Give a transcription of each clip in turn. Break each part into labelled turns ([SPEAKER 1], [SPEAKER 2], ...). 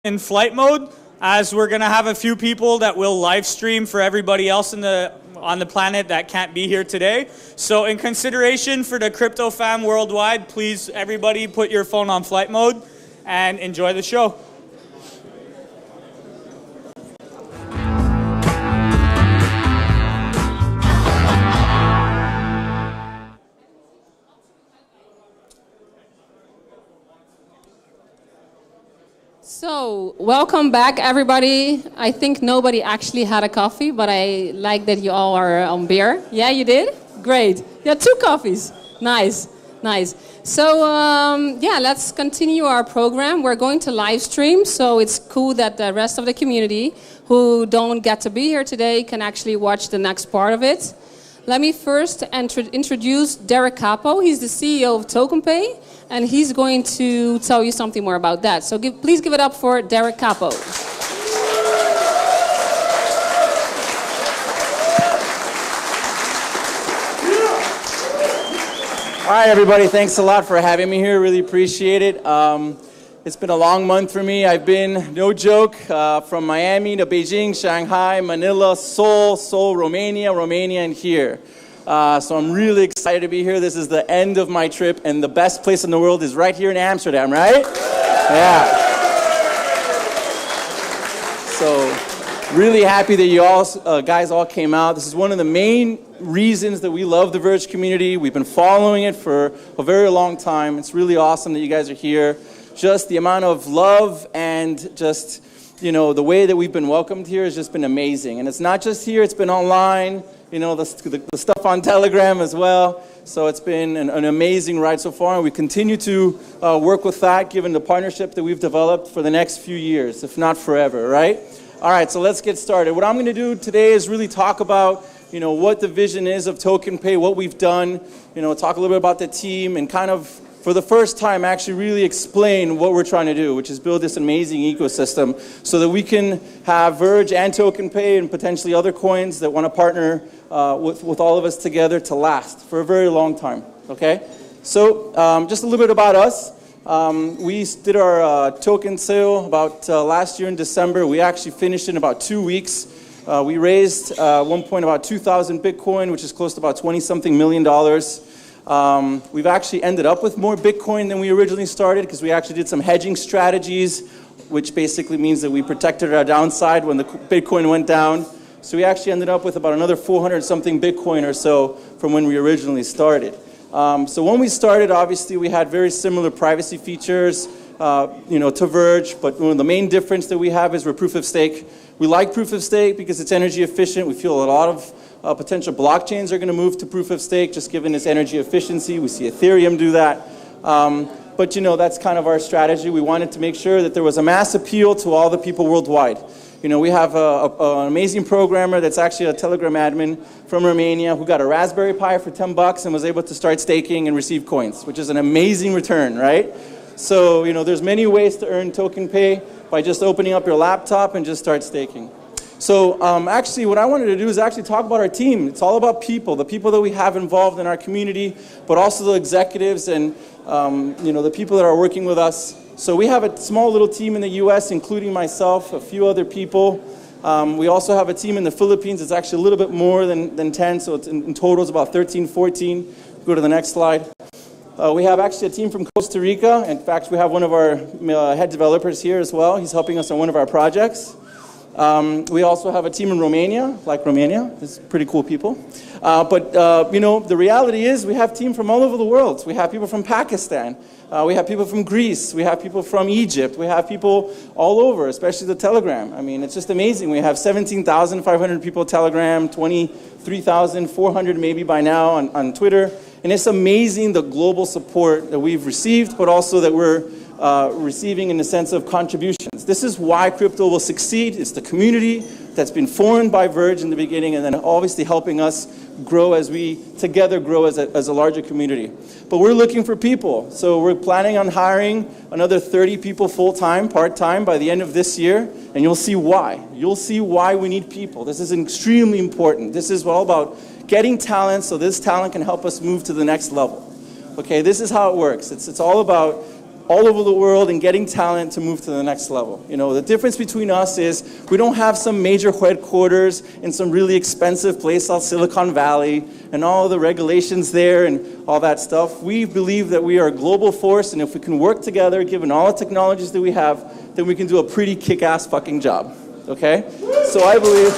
[SPEAKER 1] in flight mode, as we're going to have a few people that will live stream for everybody else on the planet that can't be here today. So in consideration for the crypto fam worldwide, please everybody put your phone on flight mode and enjoy the show.
[SPEAKER 2] So, welcome back, everybody. I think nobody actually had a coffee, but I like that you all are on beer. Yeah, you did? Great. Yeah, 2 coffees. Nice, nice. So, yeah, let's continue our program. We're going to live stream, so it's cool that the rest of the community who don't get to be here today can actually watch the next part of it. Let me first introduce Derek Capo. He's the CEO of TokenPay, and he's going to tell you something more about that. So please give it up for Derek Capo.
[SPEAKER 3] All right, everybody, thanks a lot for having me here. Really appreciate it. It's been a long month for me. I've been, no joke, from Miami to Beijing, Shanghai, Manila, Seoul, Romania, and here. So I'm really excited to be here. This is the end of my trip, and the best place in the world is right here in Amsterdam, right? Yeah. So really happy that you all, guys all came out. This is one of the main reasons that we love the Verge community. We've been following it for a very long time. It's really awesome that you guys are here. Just the amount of love and just, you know, the way that we've been welcomed here has just been amazing. And it's not just here, it's been online, you know, the stuff on Telegram as well. So it's been an amazing ride so far, and we continue to work with that given the partnership that we've developed for the next few years, if not forever, right? All right, so let's get started. What I'm going to do today is really talk about, you know, what the vision is of TokenPay, what we've done, you know, talk a little bit about the team, and kind of, for the first time, actually really explain what we're trying to do, which is build this amazing ecosystem so that we can have Verge and TokenPay and potentially other coins that want to partner with all of us together to last for a very long time, okay? So just a little bit about us. We did our token sale about last year in December. We actually finished in about 2 weeks. We raised at one point about 2,000 Bitcoin, which is close to about $20-something million. We've actually ended up with more Bitcoin than we originally started because we actually did some hedging strategies, which basically means that we protected our downside when the Bitcoin went down. So we actually ended up with about another 400-something Bitcoin or so from when we originally started. So when we started, obviously, we had very similar privacy features, you know, to Verge, but one of the main difference that we have is we're proof of stake. We like proof of stake because it's energy efficient. We feel a lot of potential blockchains are going to move to proof of stake just given its energy efficiency. We see Ethereum do that. But, you know, that's kind of our strategy. We wanted to make sure that there was a mass appeal to all the people worldwide. You know, we have an amazing programmer that's actually a Telegram admin from Romania who got a Raspberry Pi for $10 and was able to start staking and receive coins, which is an amazing return, right? So, you know, there's many ways to earn TokenPay by just opening up your laptop and just start staking. So actually what I wanted to do is actually talk about our team. It's all about people, the people that we have involved in our community, but also the executives and you know, the people that are working with us. So we have a small little team in the US, including myself, a few other people. We also have a team in the Philippines. It's actually a little bit more than 10, so it's in total it's about 13, 14. Go to the next slide. We have actually a team from Costa Rica. In fact, we have one of our head developers here as well. He's helping us on one of our projects. We also have a team in Romania, like Romania. It's pretty cool people. But you know, the reality is we have teams from all over the world. We have people from Pakistan. We have people from Greece. We have people from Egypt. We have people all over, especially the Telegram. I mean, it's just amazing. We have 17,500 people Telegram, 23,400 maybe by now on Twitter. And it's amazing the global support that we've received, but also that we're receiving in the sense of contributions. This is why crypto will succeed. It's the community that's been formed by Verge in the beginning and then obviously helping us grow as we together grow as a larger community. But we're looking for people. So we're planning on hiring another 30 people full-time, part-time by the end of this year. And you'll see why. You'll see why we need people. This is extremely important. This is all about getting talent so this talent can help us move to the next level. Okay, this is how it works. It's all about all over the world and getting talent to move to the next level. You know, the difference between us is we don't have some major headquarters in some really expensive place like Silicon Valley and all the regulations there and all that stuff. We believe that we are a global force, and if we can work together, given all the technologies that we have, then we can do a pretty kick-ass fucking job, okay? So I believe...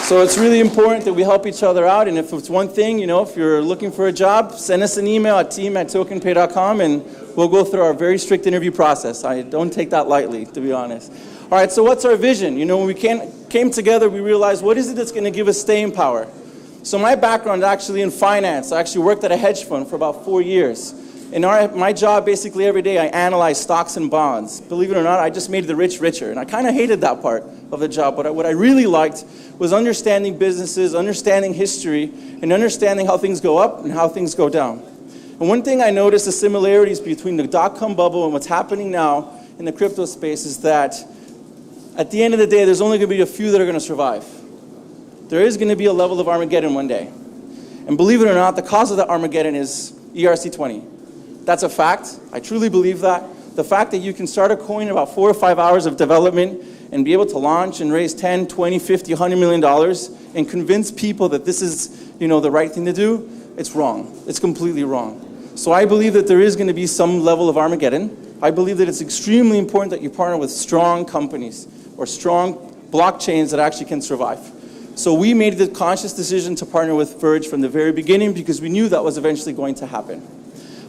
[SPEAKER 3] So it's really important that we help each other out, and if it's one thing, you know, if you're looking for a job, send us an email at team@tokenpay.com, and we'll go through our very strict interview process. I don't take that lightly, to be honest. All right, so what's our vision? You know, when we came together, we realized, what is it that's going to give us staying power? So my background is actually in finance. I actually worked at a hedge fund for about 4 years. In my job, basically every day, I analyze stocks and bonds. Believe it or not, I just made the rich richer, and I kind of hated that part of the job, but what I really liked was understanding businesses, understanding history, and understanding how things go up and how things go down. And one thing I noticed, the similarities between the dot-com bubble and what's happening now in the crypto space is that at the end of the day, there's only going to be a few that are going to survive. There is going to be a level of Armageddon one day. And believe it or not, the cause of that Armageddon is ERC-20. That's a fact. I truly believe that. The fact that you can start a coin in about 4 or 5 hours of development and be able to launch and raise 10, 20, 50, $100 million and convince people that this is, you know, the right thing to do, it's wrong. It's completely wrong. So I believe that there is going to be some level of Armageddon. I believe that it's extremely important that you partner with strong companies or strong blockchains that actually can survive. So we made the conscious decision to partner with Verge from the very beginning because we knew that was eventually going to happen.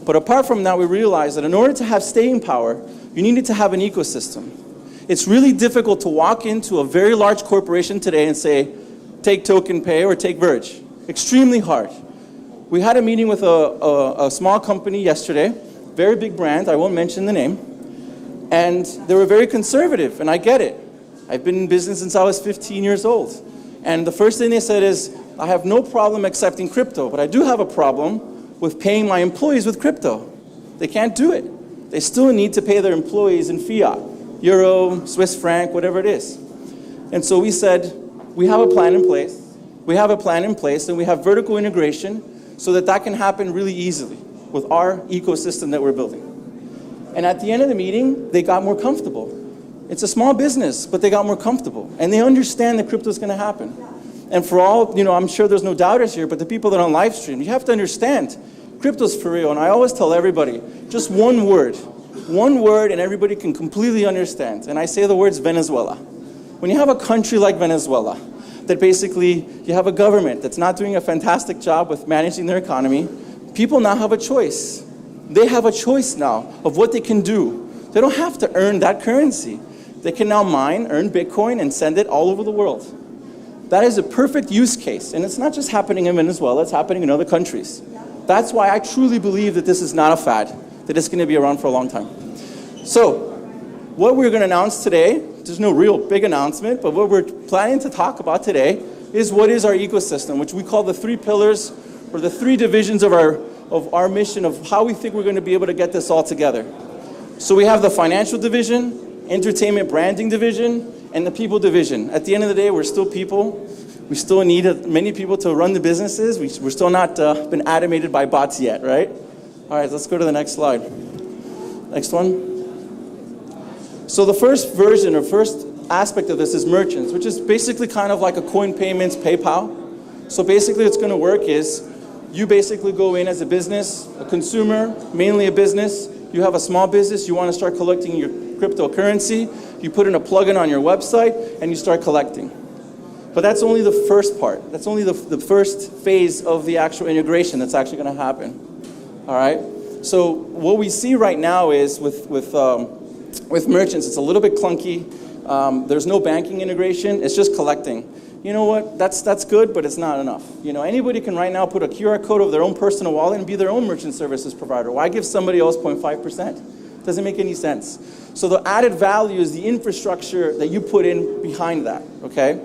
[SPEAKER 3] But apart from that, we realized that in order to have staying power, you needed to have an ecosystem. It's really difficult to walk into a very large corporation today and say, take Token Pay or take Verge. Extremely hard. We had a meeting with a small company yesterday, very big brand, I won't mention the name, and they were very conservative, and I get it. I've been in business since I was 15 years old. And the first thing they said is, I have no problem accepting crypto, but I do have a problem with paying my employees with crypto. They can't do it. They still need to pay their employees in fiat, euro, Swiss franc, whatever it is. And so we said, we have a plan in place. We have a plan in place, and we have vertical integration so that that can happen really easily with our ecosystem that we're building. And at the end of the meeting, they got more comfortable. It's a small business, but they got more comfortable. And they understand that crypto is going to happen. And for all, you know, I'm sure there's no doubters here, but the people that are on live stream, you have to understand, crypto's for real. And I always tell everybody, just one word, and everybody can completely understand. And I say the words Venezuela. When you have a country like Venezuela, that basically you have a government that's not doing a fantastic job with managing their economy, people now have a choice. They have a choice now of what they can do. They don't have to earn that currency. They can now mine, earn Bitcoin, and send it all over the world. That is a perfect use case, and it's not just happening in Venezuela, it's happening in other countries. That's why I truly believe that this is not a fad, that it's going to be around for a long time. So, what we're going to announce today, there's no real big announcement, but what we're planning to talk about today is what is our ecosystem, which we call the 3 pillars, or the 3 divisions of our mission of how we think we're going to be able to get this all together. So we have the financial division, entertainment branding division, and the people division. At the end of the day, we're still people. We still need many people to run the businesses. We're still not been automated by bots yet, right? All right, let's go to the next slide. Next one. So the first version or first aspect of this is merchants, which is basically kind of like a coin payments, PayPal. So basically what's going to work is you basically go in as a business, a consumer, mainly a business. You have a small business, you want to start collecting your cryptocurrency, you put in a plugin on your website, and you start collecting. But that's only the first part. That's only the first phase of the actual integration that's actually going to happen. All right? So what we see right now is with merchants, it's a little bit clunky. There's no banking integration. It's just collecting. You know what? That's good, but it's not enough. You know, anybody can right now put a QR code of their own personal wallet and be their own merchant services provider. Why give somebody else 0.5%? Doesn't make any sense. So the added value is the infrastructure that you put in behind that, okay?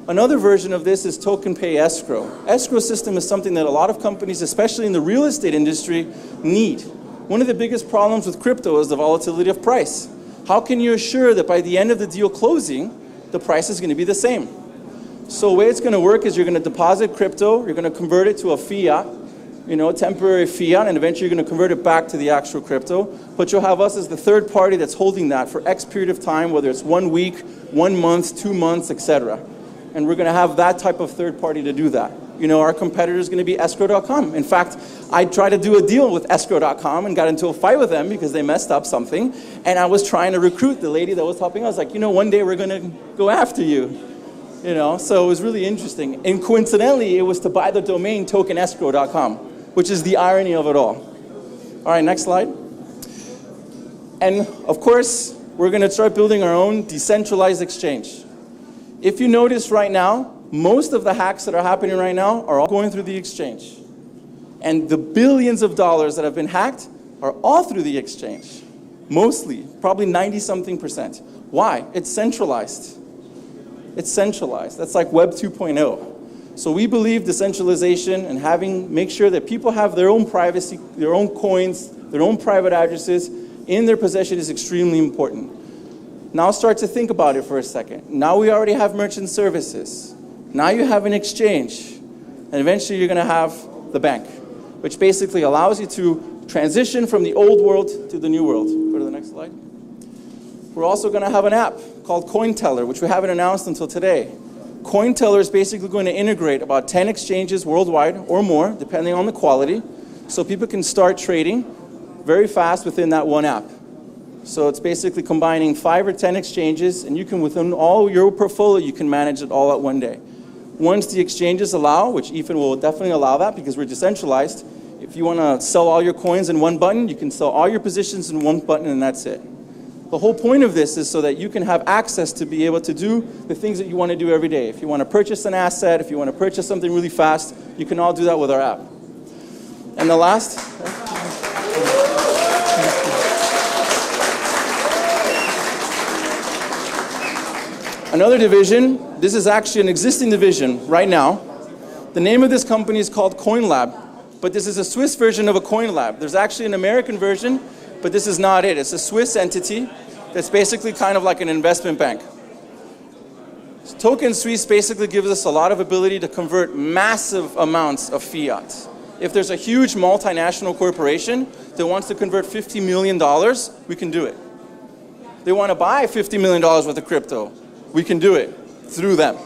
[SPEAKER 3] Another version of this is Token Pay Escrow. Escrow system is something that a lot of companies, especially in the real estate industry, need. One of the biggest problems with crypto is the volatility of price. How can you assure that by the end of the deal closing, the price is going to be the same? So the way it's going to work is you're going to deposit crypto, you're going to convert it to a fiat, you're temporary fiat, and eventually you're going to convert it back to the actual crypto. But you'll have us as the third party that's holding that for X period of time, whether it's 1 week, 1 month, 2 months, etc. And we're going to have that type of third party to do that. Our competitor is going to be escrow.com. In fact, I tried to do a deal with escrow.com and got into a fight with them because they messed up something. And I was trying to recruit the lady that was helping us. Like, one day we're going to go after you. So it was really interesting. And coincidentally, it was to buy the domain tokenescrow.com, which is the irony of it all. All right, next slide. And of course, we're going to start building our own decentralized exchange. If you notice right now, most of the hacks that are happening right now are all going through the exchange. And the billions of dollars that have been hacked are all through the exchange. Mostly, probably 90-something%. Why? It's centralized. It's centralized. That's like Web 2.0. So we believe decentralization and make sure that people have their own privacy, their own coins, their own private addresses in their possession is extremely important. Now start to think about it for a second. Now we already have merchant services. Now you have an exchange. And eventually you're going to have the bank, which basically allows you to transition from the old world to the new world. Go to the next slide. We're also going to have an app called CoinTeller, which we haven't announced until today. CoinTeller is basically going to integrate about 10 exchanges worldwide or more, depending on the quality, so people can start trading very fast within that one app. So it's basically combining 5 or 10 exchanges, and you can, within all your portfolio, you can manage it all at one day. Once the exchanges allow, which Ethan will definitely allow that because we're decentralized, if you want to sell all your coins in one button, you can sell all your positions in one button and that's it. The whole point of this is so that you can have access to be able to do the things that you want to do every day. If you want to purchase an asset, if you want to purchase something really fast, you can all do that with our app. And the last... Another division, this is actually an existing division right now. The name of this company is called CoinLab, but this is a Swiss version of a CoinLab. There's actually an American version, but this is not it. It's a Swiss entity that's basically kind of like an investment bank. Token Suisse basically gives us a lot of ability to convert massive amounts of fiat. If there's a huge multinational corporation that wants to convert $50 million, we can do it. They want to buy $50 million worth of crypto. We can do it through them.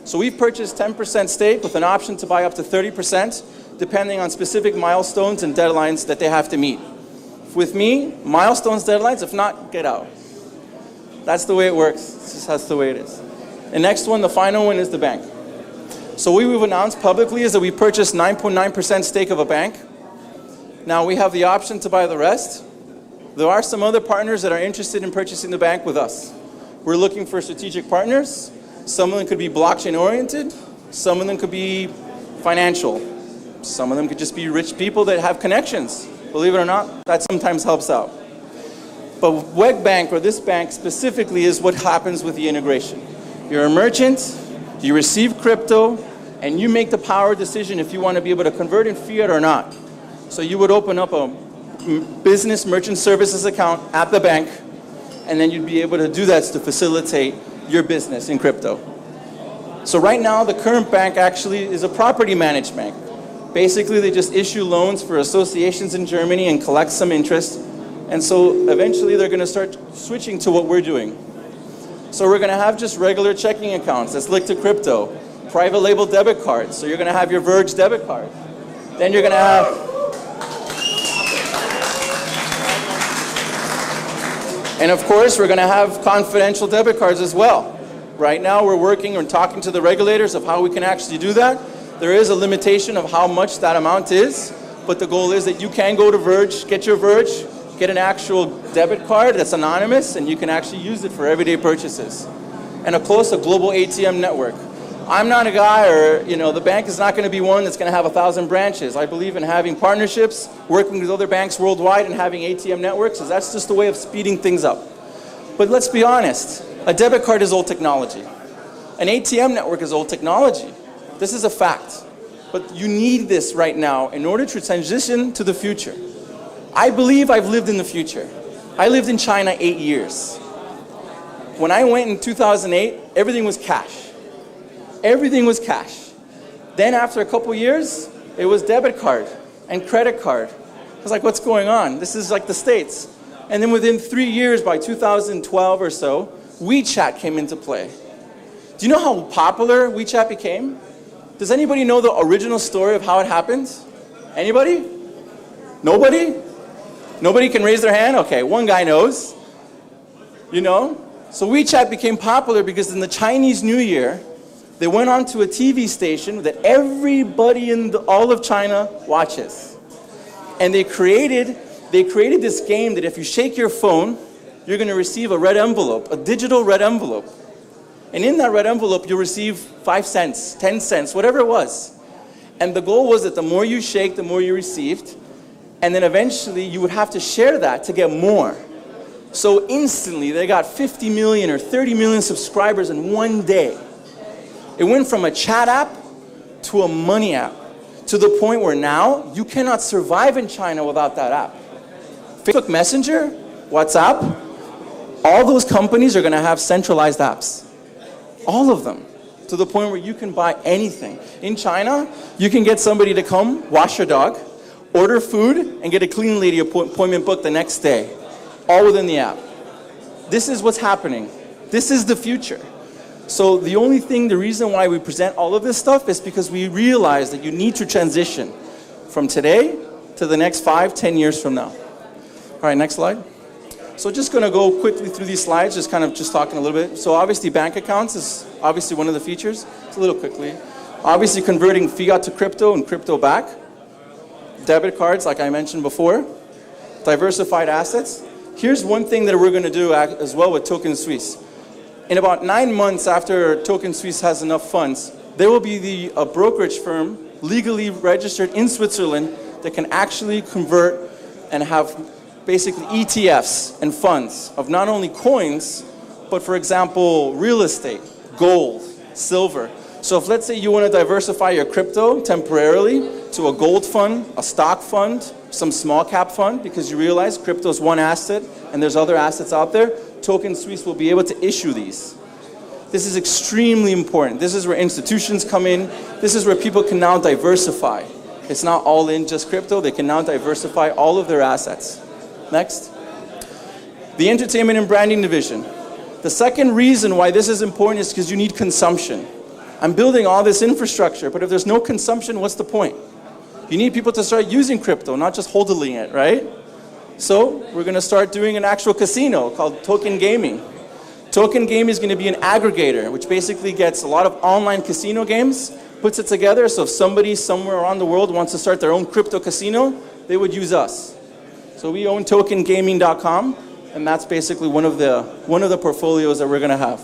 [SPEAKER 3] So we've purchased 10% stake with an option to buy up to 30%, depending on specific milestones and deadlines that they have to meet. With me, milestones, deadlines, if not, get out. That's the way it works. That's the way it is. The next one, the final one, is the bank. So what we've announced publicly is that we purchased 9.9% stake of a bank. Now we have the option to buy the rest. There are some other partners that are interested in purchasing the bank with us. We're looking for strategic partners. Some of them could be blockchain oriented. Some of them could be financial. Some of them could just be rich people that have connections. Believe it or not, that sometimes helps out. But WEG Bank, or this bank specifically, is what happens with the integration. You're a merchant, you receive crypto, and you make the power decision if you want to be able to convert in fiat or not. So you would open up a business merchant services account at the bank, and then you'd be able to do that to facilitate your business in crypto. So right now, the current bank actually is a property managed bank. Basically, they just issue loans for associations in Germany and collect some interest. And so eventually, they're going to start switching to what we're doing. So we're going to have just regular checking accounts that's linked to crypto, private label debit cards. So you're going to have your Verge debit card. Then you're going to have... And of course, we're going to have confidential debit cards as well. Right now, we're working and talking to the regulators of how we can actually do that. There is a limitation of how much that amount is, but the goal is that you can go to Verge, get your Verge, get an actual debit card that's anonymous, and you can actually use it for everyday purchases. And of course, a global ATM network. I'm not a guy, or the bank is not going to be one that's going to have 1,000 branches. I believe in having partnerships, working with other banks worldwide, and having ATM networks, because that's just a way of speeding things up. But let's be honest, a debit card is old technology. An ATM network is old technology. This is a fact. But you need this right now in order to transition to the future. I believe I've lived in the future. I lived in China 8 years. When I went in 2008, everything was cash. Everything was cash. Then after a couple years, it was debit card. and credit card. I was like, what's going on? This is like the States. And then within 3 years, by 2012 or so, WeChat came into play. Do you know how popular WeChat became? Does anybody know the original story of how it happened? Anybody? Nobody? Nobody can raise their hand? Okay, one guy knows. You know? So WeChat became popular because in the Chinese New Year, they went on to a TV station that everybody in all of China watches. And they created this game that if you shake your phone, you're going to receive a red envelope, a digital red envelope. And in that red envelope, you'll receive 5 cents, 10 cents, whatever it was. And the goal was that the more you shake, the more you received. And then eventually, you would have to share that to get more. So instantly, they got 50 million or 30 million subscribers in one day. It went from a chat app to a money app, to the point where now you cannot survive in China without that app. Facebook Messenger, WhatsApp, all those companies are going to have centralized apps. All of them. To the point where you can buy anything. In China, you can get somebody to come wash your dog, order food, and get a clean lady appointment booked the next day. All within the app. This is what's happening. This is the future. So the reason why we present all of this stuff is because we realize that you need to transition from today to the next 5, 10 years from now. All right, next slide. So just going to go quickly through these slides, just talking a little bit. So obviously bank accounts is obviously one of the features. It's a little quickly. Obviously converting fiat to crypto and crypto back. Debit cards, like I mentioned before. Diversified assets. Here's one thing that we're going to do as well with Token Suisse. In about 9 months after Token Suisse has enough funds, there will be a brokerage firm legally registered in Switzerland that can actually convert and have basically ETFs and funds of not only coins, but for example, real estate, gold, silver. So if let's say you want to diversify your crypto temporarily to a gold fund, a stock fund, some small cap fund, because you realize crypto is one asset and there's other assets out there, Token Suisse will be able to issue these. This is extremely important. This is where institutions come in. This is where people can now diversify. It's not all in just crypto. They can now diversify all of their assets. Next. The entertainment and branding division. The second reason why this is important is because you need consumption. I'm building all this infrastructure, but if there's no consumption, what's the point? You need people to start using crypto, not just hodling it, right? So we're going to start doing an actual casino called Token Gaming. Token Gaming is going to be an aggregator, which basically gets a lot of online casino games, puts it together, so if somebody somewhere around the world wants to start their own crypto casino, they would use us. So we own tokengaming.com, and that's basically one of the portfolios that we're going to have.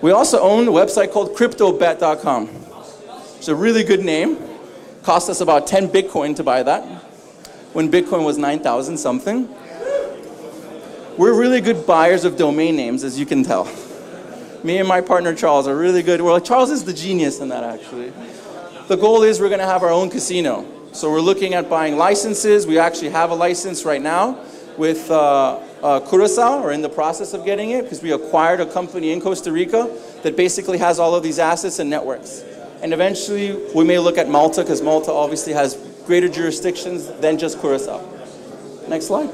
[SPEAKER 3] We also own a website called cryptobet.com. It's a really good name. Cost us about 10 Bitcoin to buy that, when Bitcoin was 9,000 something. We're really good buyers of domain names, as you can tell. Me and my partner Charles are really good. Well, Charles is the genius in that, actually. The goal is we're going to have our own casino. So we're looking at buying licenses. We actually have a license right now with Curaçao, or in the process of getting it, because we acquired a company in Costa Rica that basically has all of these assets and networks. And eventually, we may look at Malta, because Malta obviously has greater jurisdictions than just Curaçao. Next slide.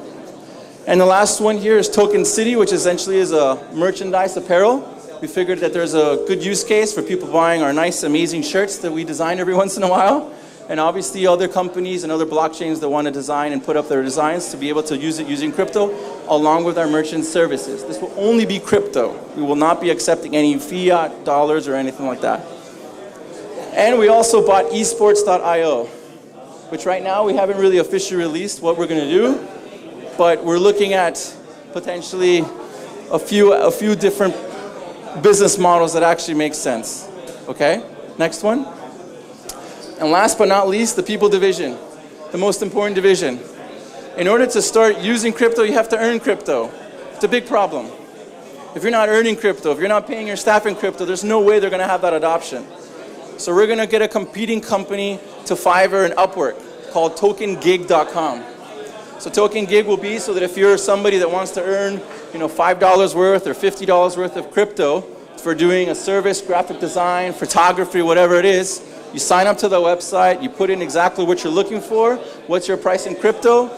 [SPEAKER 3] And the last one here is Token City, which essentially is a merchandise apparel. We figured that there's a good use case for people buying our nice, amazing shirts that we design every once in a while. And obviously other companies and other blockchains that want to design and put up their designs to be able to use it using crypto, along with our merchant services. This will only be crypto. We will not be accepting any fiat, dollars, or anything like that. And we also bought esports.io, which right now we haven't really officially released what we're going to do, but we're looking at potentially a few different business models that actually make sense. Okay, next one. And last but not least, the people division, the most important division. In order to start using crypto, you have to earn crypto. It's a big problem. If you're not earning crypto, if you're not paying your staff in crypto, there's no way they're going to have that adoption. So we're going to get a competing company to Fiverr and Upwork called tokengig.com. So Token Gig will be so that if you're somebody that wants to earn, $5 worth or $50 worth of crypto for doing a service, graphic design, photography, whatever it is, You sign up to the website, you put in exactly what you're looking for, what's your price in crypto,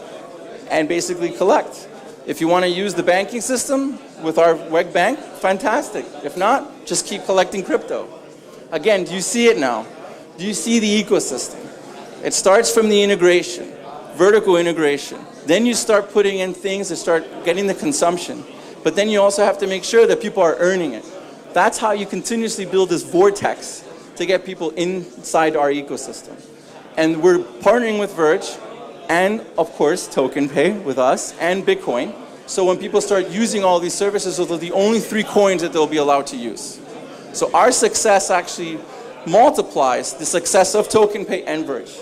[SPEAKER 3] and basically collect. If you want to use the banking system with our WEG bank, fantastic. If not, just keep collecting crypto. Again, do you see it now? Do you see the ecosystem? It starts from the integration, vertical integration. Then you start putting in things that start getting the consumption. But then you also have to make sure that people are earning it. That's how you continuously build this vortex to get people inside our ecosystem. And we're partnering with Verge and, of course, Token Pay with us and Bitcoin. So when people start using all these services, those are the only 3 coins that they'll be allowed to use. So our success actually multiplies the success of Token Pay and Verge.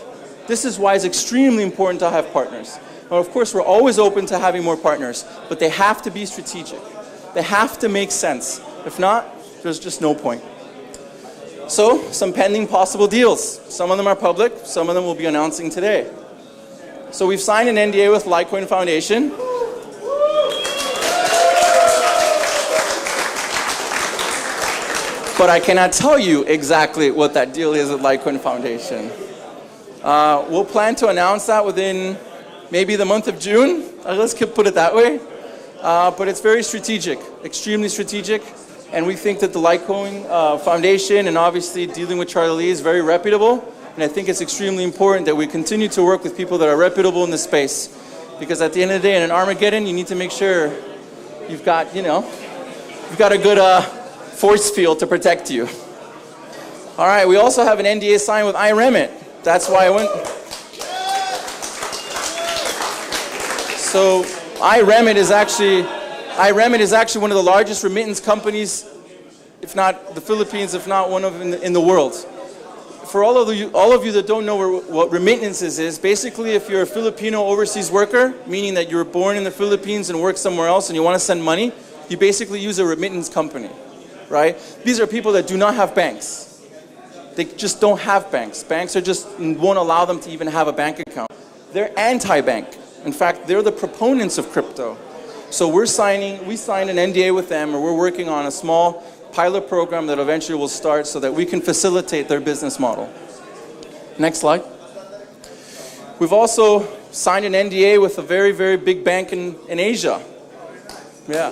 [SPEAKER 3] This is why it's extremely important to have partners. Now, of course, we're always open to having more partners, but they have to be strategic. They have to make sense. If not, there's just no point. So, some pending possible deals. Some of them are public, some of them we'll be announcing today. So we've signed an NDA with Litecoin Foundation. But I cannot tell you exactly what that deal is with Litecoin Foundation. We'll plan to announce that within maybe the month of June. Let's put it that way. But it's very strategic, extremely strategic. And we think that the Litecoin Foundation and obviously dealing with Charlie Lee is very reputable. And I think it's extremely important that we continue to work with people that are reputable in this space. Because at the end of the day, in an Armageddon, you need to make sure you've got, you've got a good force field to protect you. All right, we also have an NDA signed with iRemit. That's why I went. So iRemit is actually one of the largest remittance companies, if not the Philippines, if not one of in the world. For all of you that don't know what remittances is, basically if you're a Filipino overseas worker, meaning that you were born in the Philippines and work somewhere else and you want to send money, you basically use a remittance company, right? These are people that do not have banks. They just don't have banks. Banks won't allow them to even have a bank account. They're anti-bank. In fact, they're the proponents of crypto. So we signed an NDA with them, and we're working on a small pilot program that eventually will start so that we can facilitate their business model. Next slide. We've also signed an NDA with a very, very big bank in Asia. Yeah.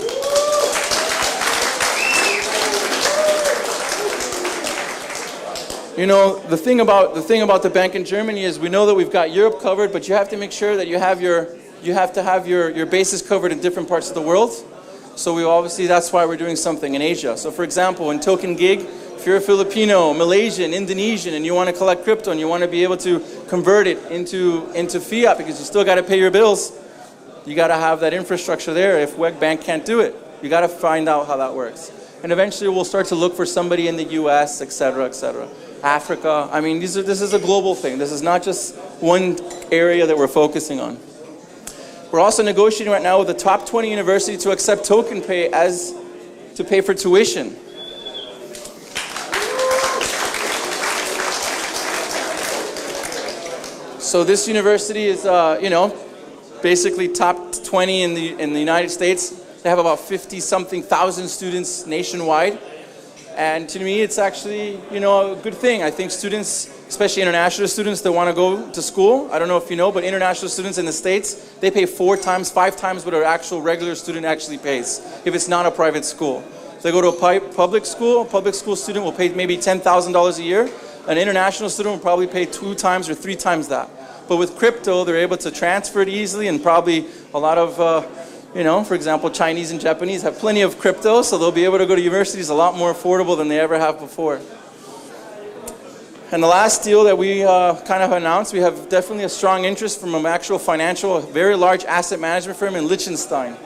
[SPEAKER 3] The thing about the bank in Germany is we know that we've got Europe covered, but you have to make sure that you have to have your bases covered in different parts of the world. So that's why we're doing something in Asia. So for example, in Token Gig, if you're a Filipino, Malaysian, Indonesian, and you want to collect crypto and you want to be able to convert it into fiat because you still got to pay your bills, you got to have that infrastructure there. If WEG Bank can't do it, you got to find out how that works. And eventually we'll start to look for somebody in the US, et cetera, Africa. I mean, this is a global thing. This is not just one area that we're focusing on. We're also negotiating right now with the top 20 university to accept Token Pay to pay for tuition. So this university is, basically top 20 in the United States. They have about 50-something thousand students nationwide. And to me, it's actually, a good thing. I think students, especially international students that want to go to school, I don't know if you know, but international students in the States, they pay 4 times, 5 times what an actual regular student actually pays if it's not a private school. If they go to a public school student will pay maybe $10,000 a year. An international student will probably pay 2 times or 3 times that. But with crypto, they're able to transfer it easily, and probably a lot of for example, Chinese and Japanese have plenty of crypto, so they'll be able to go to universities a lot more affordable than they ever have before. And the last deal that we kind of announced, we have definitely a strong interest from an actual financial, very large asset management firm in Liechtenstein.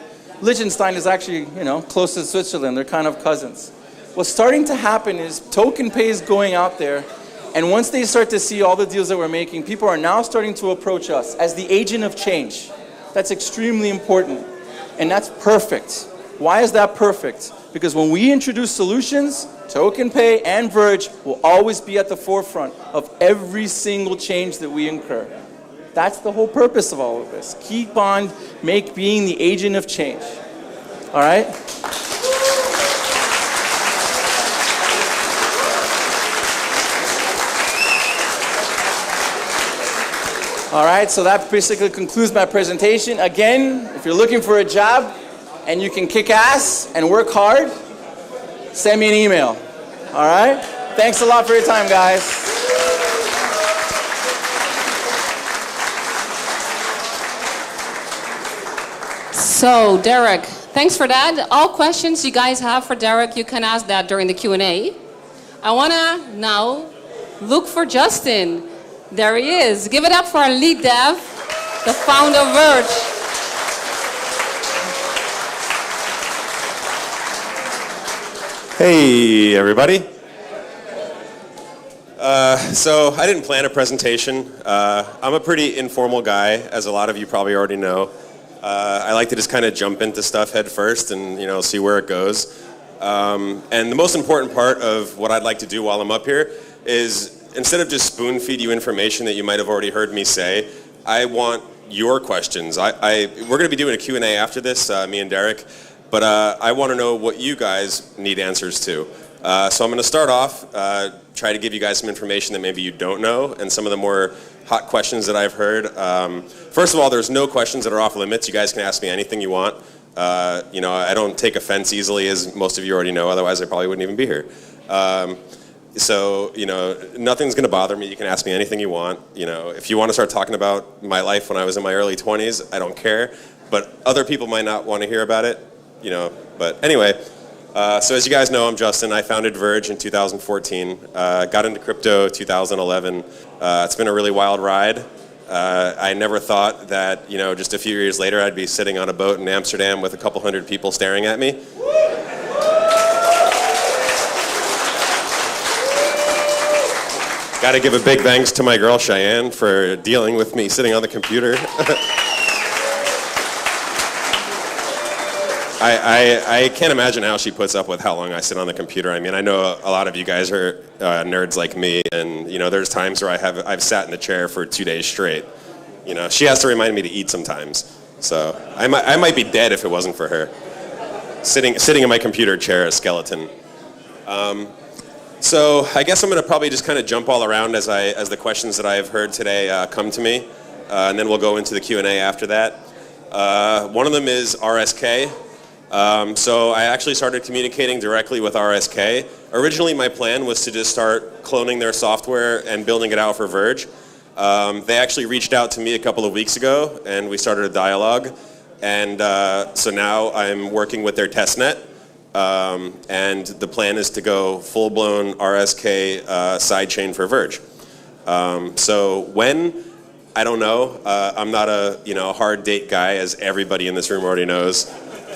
[SPEAKER 3] Liechtenstein is actually, close to Switzerland. They're kind of cousins. What's starting to happen is Token Pay is going out there, and once they start to see all the deals that we're making, people are now starting to approach us as the agent of change. That's extremely important. And that's perfect. Why is that perfect? Because when we introduce solutions, Token Pay and Verge will always be at the forefront of every single change that we incur. That's the whole purpose of all of this. Keep on being the agent of change. All right? All right, so that basically concludes my presentation. Again, if you're looking for a job and you can kick ass and work hard, send me an email. All right? Thanks a lot for your time, guys.
[SPEAKER 2] So, Derek, thanks for that. All questions you guys have for Derek, you can ask that during the Q&A. I want to now look for Justin. There he is. Give it up for our lead dev, the founder of Verge.
[SPEAKER 4] Hey, everybody. So I didn't plan a presentation. I'm a pretty informal guy, as a lot of you probably already know. I like to just kind of jump into stuff head first and see where it goes. And the most important part of what I'd like to do while I'm up here is, instead of just spoon feed you information that you might have already heard me say, I want your questions. We're going to be doing a Q&A after this, me and Derek, but I want to know what you guys need answers to. So I'm going to start off, try to give you guys some information that maybe you don't know, and some of the more hot questions that I've heard. First of all, there's no questions that are off limits. You guys can ask me anything you want. I don't take offense easily, as most of you already know, otherwise I probably wouldn't even be here. So, nothing's going to bother me. You can ask me anything you want. If you want to start talking about my life when I was in my early 20s, I don't care. But other people might not want to hear about it, But anyway, so as you guys know, I'm Justin. I founded Verge in 2014. Got into crypto 2011. It's been a really wild ride. I never thought that, just a few years later, I'd be sitting on a boat in Amsterdam with a couple hundred people staring at me. Got to give a big thanks to my girl Cheyenne for dealing with me sitting on the computer. I can't imagine how she puts up with how long I sit on the computer. I mean, I know a lot of you guys are nerds like me, and there's times where I've sat in the chair for 2 days straight. She has to remind me to eat sometimes. So I might be dead if it wasn't for her. Sitting in my computer chair, a skeleton. So I guess I'm going to probably just kind of jump all around as the questions that I've heard today come to me, and then we'll go into the Q&A after that. One of them is RSK. So I actually started communicating directly with RSK. Originally, my plan was to just start cloning their software and building it out for Verge. They actually reached out to me a couple of weeks ago, and we started a dialogue. And so now I'm working with their testnet. And the plan is to go full-blown RSK sidechain for Verge. So when, I don't know. I'm not a hard date guy, as everybody in this room already knows.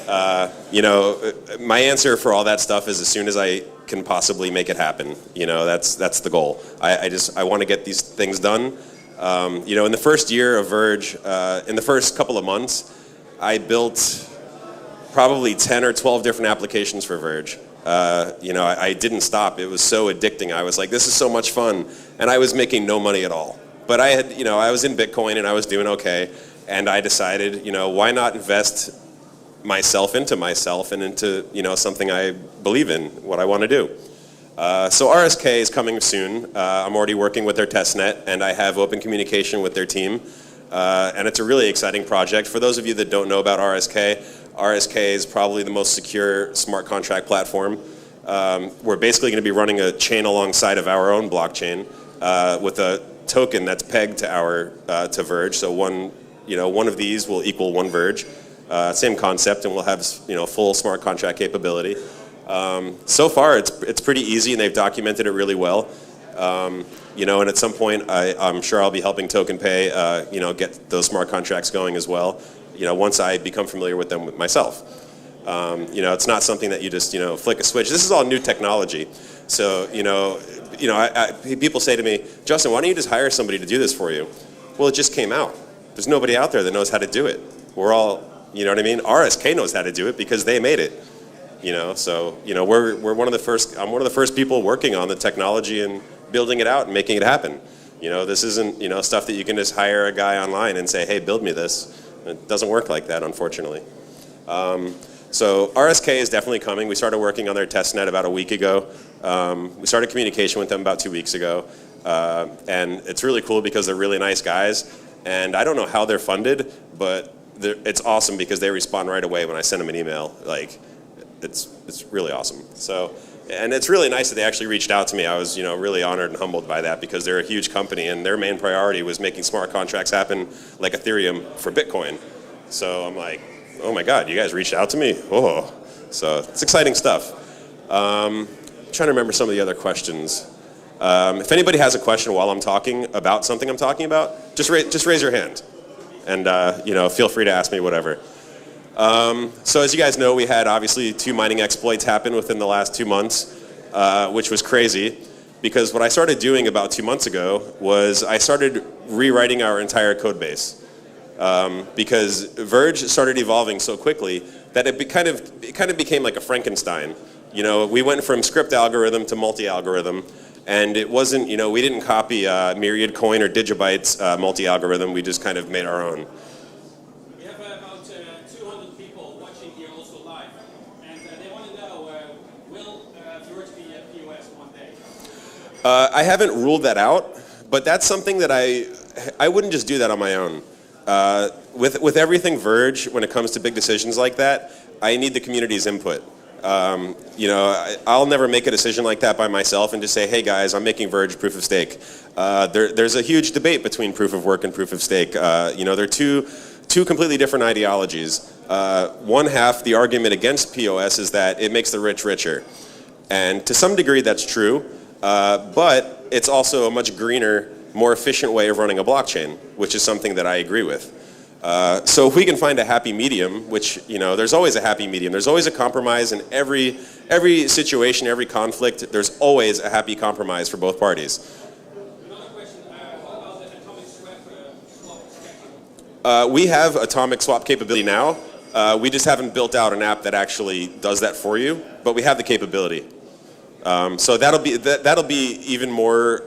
[SPEAKER 4] My answer for all that stuff is as soon as I can possibly make it happen. That's the goal. I want to get these things done. In the first year of Verge, in the first couple of months, I built probably 10 or 12 different applications for Verge. I didn't stop. It was so addicting. I was like, this is so much fun. And I was making no money at all. But I was in Bitcoin and I was doing okay. And I decided, why not invest myself into myself and into, something I believe in, what I want to do. So RSK is coming soon. I'm already working with their testnet, and I have open communication with their team. And it's a really exciting project. For those of you that don't know about RSK is probably the most secure smart contract platform. We're basically going to be running a chain alongside of our own blockchain with a token that's pegged to Verge. So one of these will equal one Verge. Same concept, and we'll have full smart contract capability. So far, it's pretty easy, and they've documented it really well. And at some point, I'm sure I'll be helping TokenPay, get those smart contracts going as well. Once I become familiar with them myself. It's not something that you just flick a switch. This is all new technology. So people say to me, Justin, why don't you just hire somebody to do this for you? Well, it just came out. There's nobody out there that knows how to do it. We're all, you know what I mean? RSK knows how to do it because they made it. So we're one of the first. I'm one of the first people working on the technology and building it out and making it happen. This isn't stuff that you can just hire a guy online and say, hey, build me this. It doesn't work like that, unfortunately. So RSK is definitely coming. We started working on their testnet about a week ago. We started communication with them about 2 weeks ago. And it's really cool because they're really nice guys. And I don't know how they're funded, but it's awesome because they respond right away when I send them an email. Like, it's really awesome. So, and it's really nice that they actually reached out to me. I was, really honored and humbled by that because they're a huge company and their main priority was making smart contracts happen like Ethereum for Bitcoin. So I'm like, oh my God, you guys reached out to me? Oh, so it's exciting stuff. I'm trying to remember some of the other questions. If anybody has a question while I'm talking about something I'm talking about, just raise your hand, and feel free to ask me whatever. So as you guys know, we had obviously 2 mining exploits happen within the last 2 months, which was crazy, because what I started doing about 2 months ago was I started rewriting our entire code base, because Verge started evolving so quickly that it kind of became like a Frankenstein. We went from script algorithm to multi-algorithm. And it wasn't, we didn't copy Myriad Coin or Digibyte's multi-algorithm. We just kind of made our own.
[SPEAKER 1] We have about 200 people watching here also live. And they want to know, will Verge be at POS one day?
[SPEAKER 4] I haven't ruled that out, but that's something that I wouldn't just do that on my own. With everything Verge, when it comes to big decisions like that, I need the community's input. I'll never make a decision like that by myself and just say, hey guys, I'm making Verge proof of stake. There's a huge debate between proof of work and proof of stake. They're two completely different ideologies. One half, the argument against POS is that it makes the rich richer. And to some degree that's true, but it's also a much greener, more efficient way of running a blockchain, which is something that I agree with. So if we can find a happy medium, which, there's always a happy medium. There's always a compromise in every situation, every conflict. There's always a happy compromise for both parties.
[SPEAKER 1] Another question, what about the atomic swap?
[SPEAKER 4] We have atomic swap capability now. We just haven't built out an app that actually does that for you, but we have the capability. So that'll be even more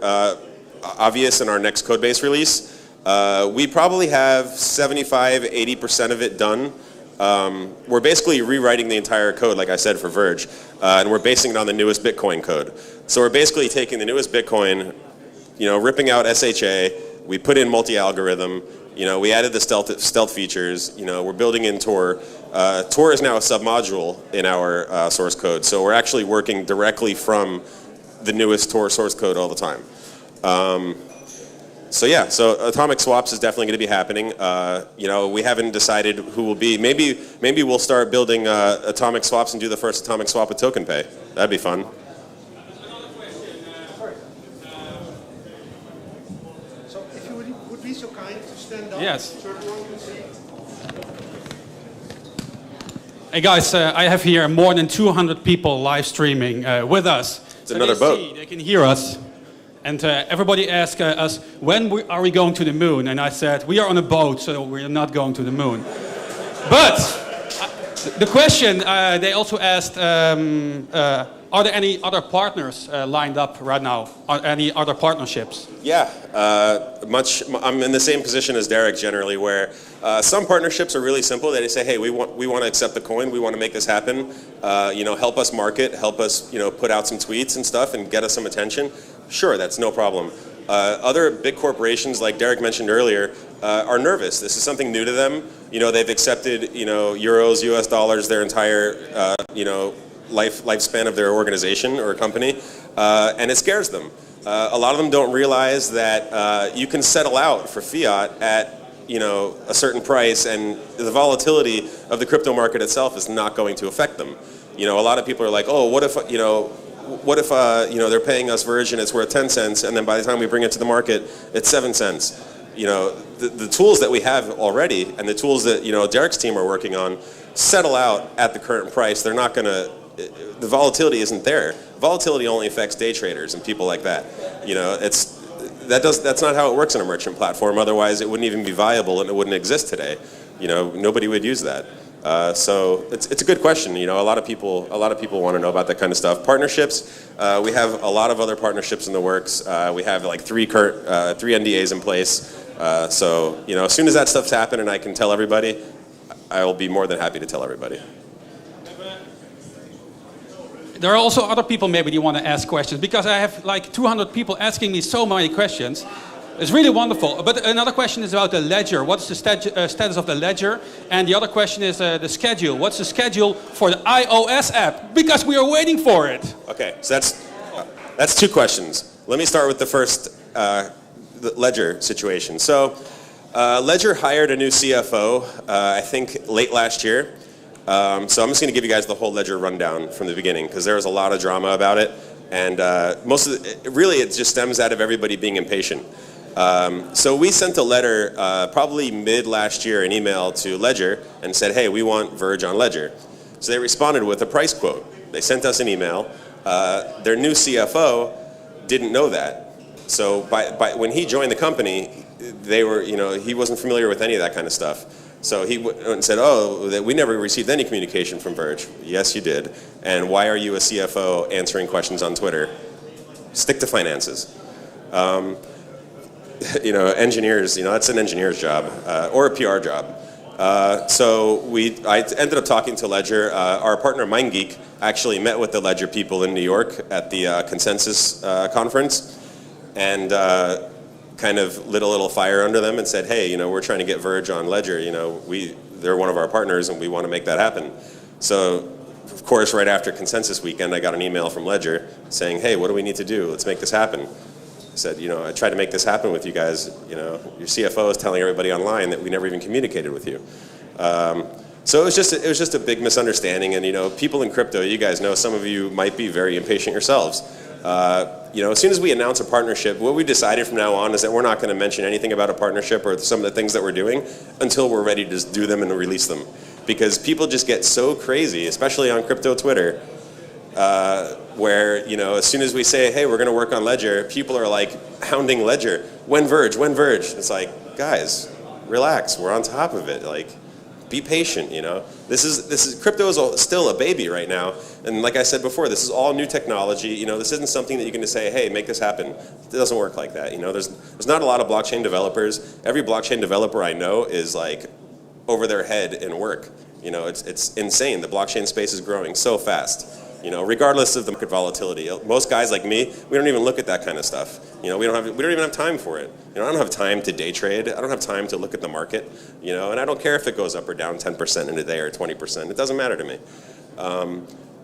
[SPEAKER 4] obvious in our next code base release. We probably have 75-80% of it done. We're basically rewriting the entire code, like I said, for Verge, and we're basing it on the newest Bitcoin code. So we're basically taking the newest Bitcoin, ripping out SHA, we put in multi-algorithm, we added the stealth features, we're building in Tor. Tor is now a submodule in our source code, so we're actually working directly from the newest Tor source code all the time. So atomic swaps is definitely going to be happening. We haven't decided who will be. Maybe we'll start building atomic swaps and do the first atomic swap with token pay. That'd be fun.
[SPEAKER 1] Another question.
[SPEAKER 5] So if you would be so kind to stand up.
[SPEAKER 6] Yes.
[SPEAKER 5] So everyone can see.
[SPEAKER 6] Hey guys, I have here more than 200 people live streaming with us.
[SPEAKER 4] It's another boat.
[SPEAKER 6] They can hear us. And everybody asked us, when are we going to the moon? And I said, we are on a boat, so we're not going to the moon. But the question, they also asked, are there any other partners lined up right now? Any other partnerships?
[SPEAKER 4] Yeah, I'm in the same position as Derek generally, where some partnerships are really simple. They say, hey, we want to accept the coin. We want to make this happen. Help us market, help us, put out some tweets and stuff and get us some attention. Sure, that's no problem. Other big corporations, like Derek mentioned earlier, are nervous. This is something new to them. They've accepted, euros, US dollars, their entire, lifespan of their organization or company, and it scares them. A lot of them don't realize that you can settle out for fiat at, a certain price, and the volatility of the crypto market itself is not going to affect them. A lot of people are like, oh, what if they're paying us Verge and it's worth 10 cents, and then by the time we bring it to the market, it's 7 cents. The tools that we have already and the tools that, Derek's team are working on settle out at the current price. They're not going to, the volatility isn't there. Volatility only affects day traders and people like that. That's not how it works in a merchant platform. Otherwise, it wouldn't even be viable and it wouldn't exist today. Nobody would use that. So it's a good question. A lot of people want to know about that kind of stuff. Partnerships, we have a lot of other partnerships in the works. We have like three NDAs in place. So as soon as that stuff's happened and I can tell everybody, I will be more than happy to tell everybody.
[SPEAKER 6] There are also other people maybe you want to ask questions, because I have like 200 people asking me so many questions. It's really wonderful. But another question is about the ledger. What's the status of the ledger? And the other question is the schedule. What's the schedule for the iOS app? Because we are waiting for it.
[SPEAKER 4] Okay, so that's two questions. Let me start with the first, the ledger situation. So Ledger hired a new CFO, I think late last year. So I'm just going to give you guys the whole Ledger rundown from the beginning because there was a lot of drama about it. And most of it just stems out of everybody being impatient. So we sent a letter probably mid last year, an email to Ledger and said, hey, we want Verge on Ledger. So they responded with a price quote. They sent us an email. Their new CFO didn't know that. So when he joined the company, he wasn't familiar with any of that kind of stuff. So he went and said, that we never received any communication from Verge. Yes, you did. And why are you a CFO answering questions on Twitter? Stick to finances. Engineers, that's an engineer's job or a PR job. So I ended up talking to Ledger. Our partner MindGeek actually met with the Ledger people in New York at the Consensus conference and kind of lit a little fire under them and said, hey, we're trying to get Verge on Ledger. They're one of our partners and we want to make that happen. So, of course, right after Consensus weekend, I got an email from Ledger saying, hey, what do we need to do? Let's make this happen. I said, I tried to make this happen with you guys. Your CFO is telling everybody online that we never even communicated with you. So it was just a big misunderstanding. And people in crypto, you guys know, some of you might be very impatient yourselves. As soon as we announce a partnership, what we decided from now on is that we're not going to mention anything about a partnership or some of the things that we're doing until we're ready to just do them and release them. Because people just get so crazy, especially on crypto Twitter, where, as soon as we say, hey, we're going to work on Ledger, people are like hounding Ledger. When Verge? It's like, guys, relax. We're on top of it. Like, be patient, This is crypto is still a baby right now. And like I said before, this is all new technology. This isn't something that you can just say, hey, make this happen. It doesn't work like that. There's not a lot of blockchain developers. Every blockchain developer I know is like over their head in work. It's insane. The blockchain space is growing so fast. Regardless of the market volatility. Most guys like me, we don't even look at that kind of stuff. We don't even have time for it. I don't have time to day trade. I don't have time to look at the market. And I don't care if it goes up or down 10% in a day or 20%. It doesn't matter to me.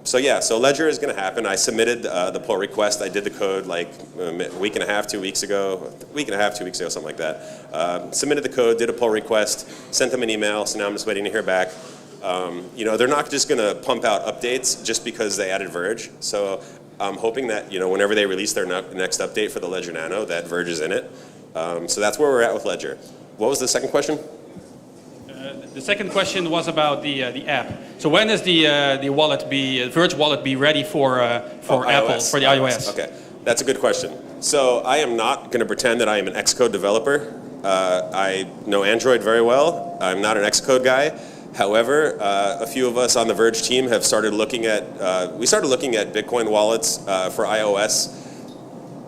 [SPEAKER 4] So Ledger is going to happen. I submitted the pull request. I did the code like a week and a half, 2 weeks ago, something like that. Submitted the code, did a pull request, sent them an email. So now I'm just waiting to hear back. They're not just going to pump out updates just because they added Verge. So I'm hoping that, whenever they release their next update for the Ledger Nano, that Verge is in it. So that's where we're at with Ledger. What was the second question?
[SPEAKER 6] The second question was about the app. So when is the Verge wallet be ready for Apple,
[SPEAKER 4] iOS.
[SPEAKER 6] for the iOS?
[SPEAKER 4] Okay, that's a good question. So I am not going to pretend that I am an Xcode developer. I know Android very well. I'm not an Xcode guy. However, a few of us on the Verge team have started looking at, Bitcoin wallets for iOS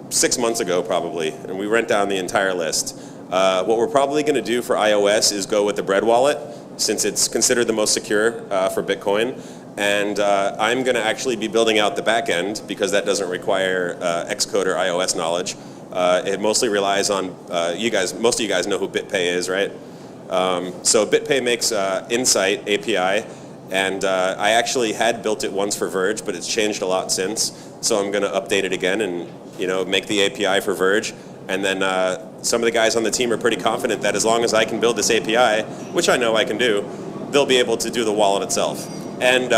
[SPEAKER 4] 6 months ago probably, and we went down the entire list. What we're probably going to do for iOS is go with the Bread wallet, since it's considered the most secure for Bitcoin. And I'm going to actually be building out the back end because that doesn't require Xcode or iOS knowledge. It mostly relies on most of you guys know who BitPay is, right? So BitPay makes Insight API, and I actually had built it once for Verge, but it's changed a lot since. So I'm going to update it again and make the API for Verge. And then some of the guys on the team are pretty confident that as long as I can build this API, which I know I can do, they'll be able to do the wallet itself. And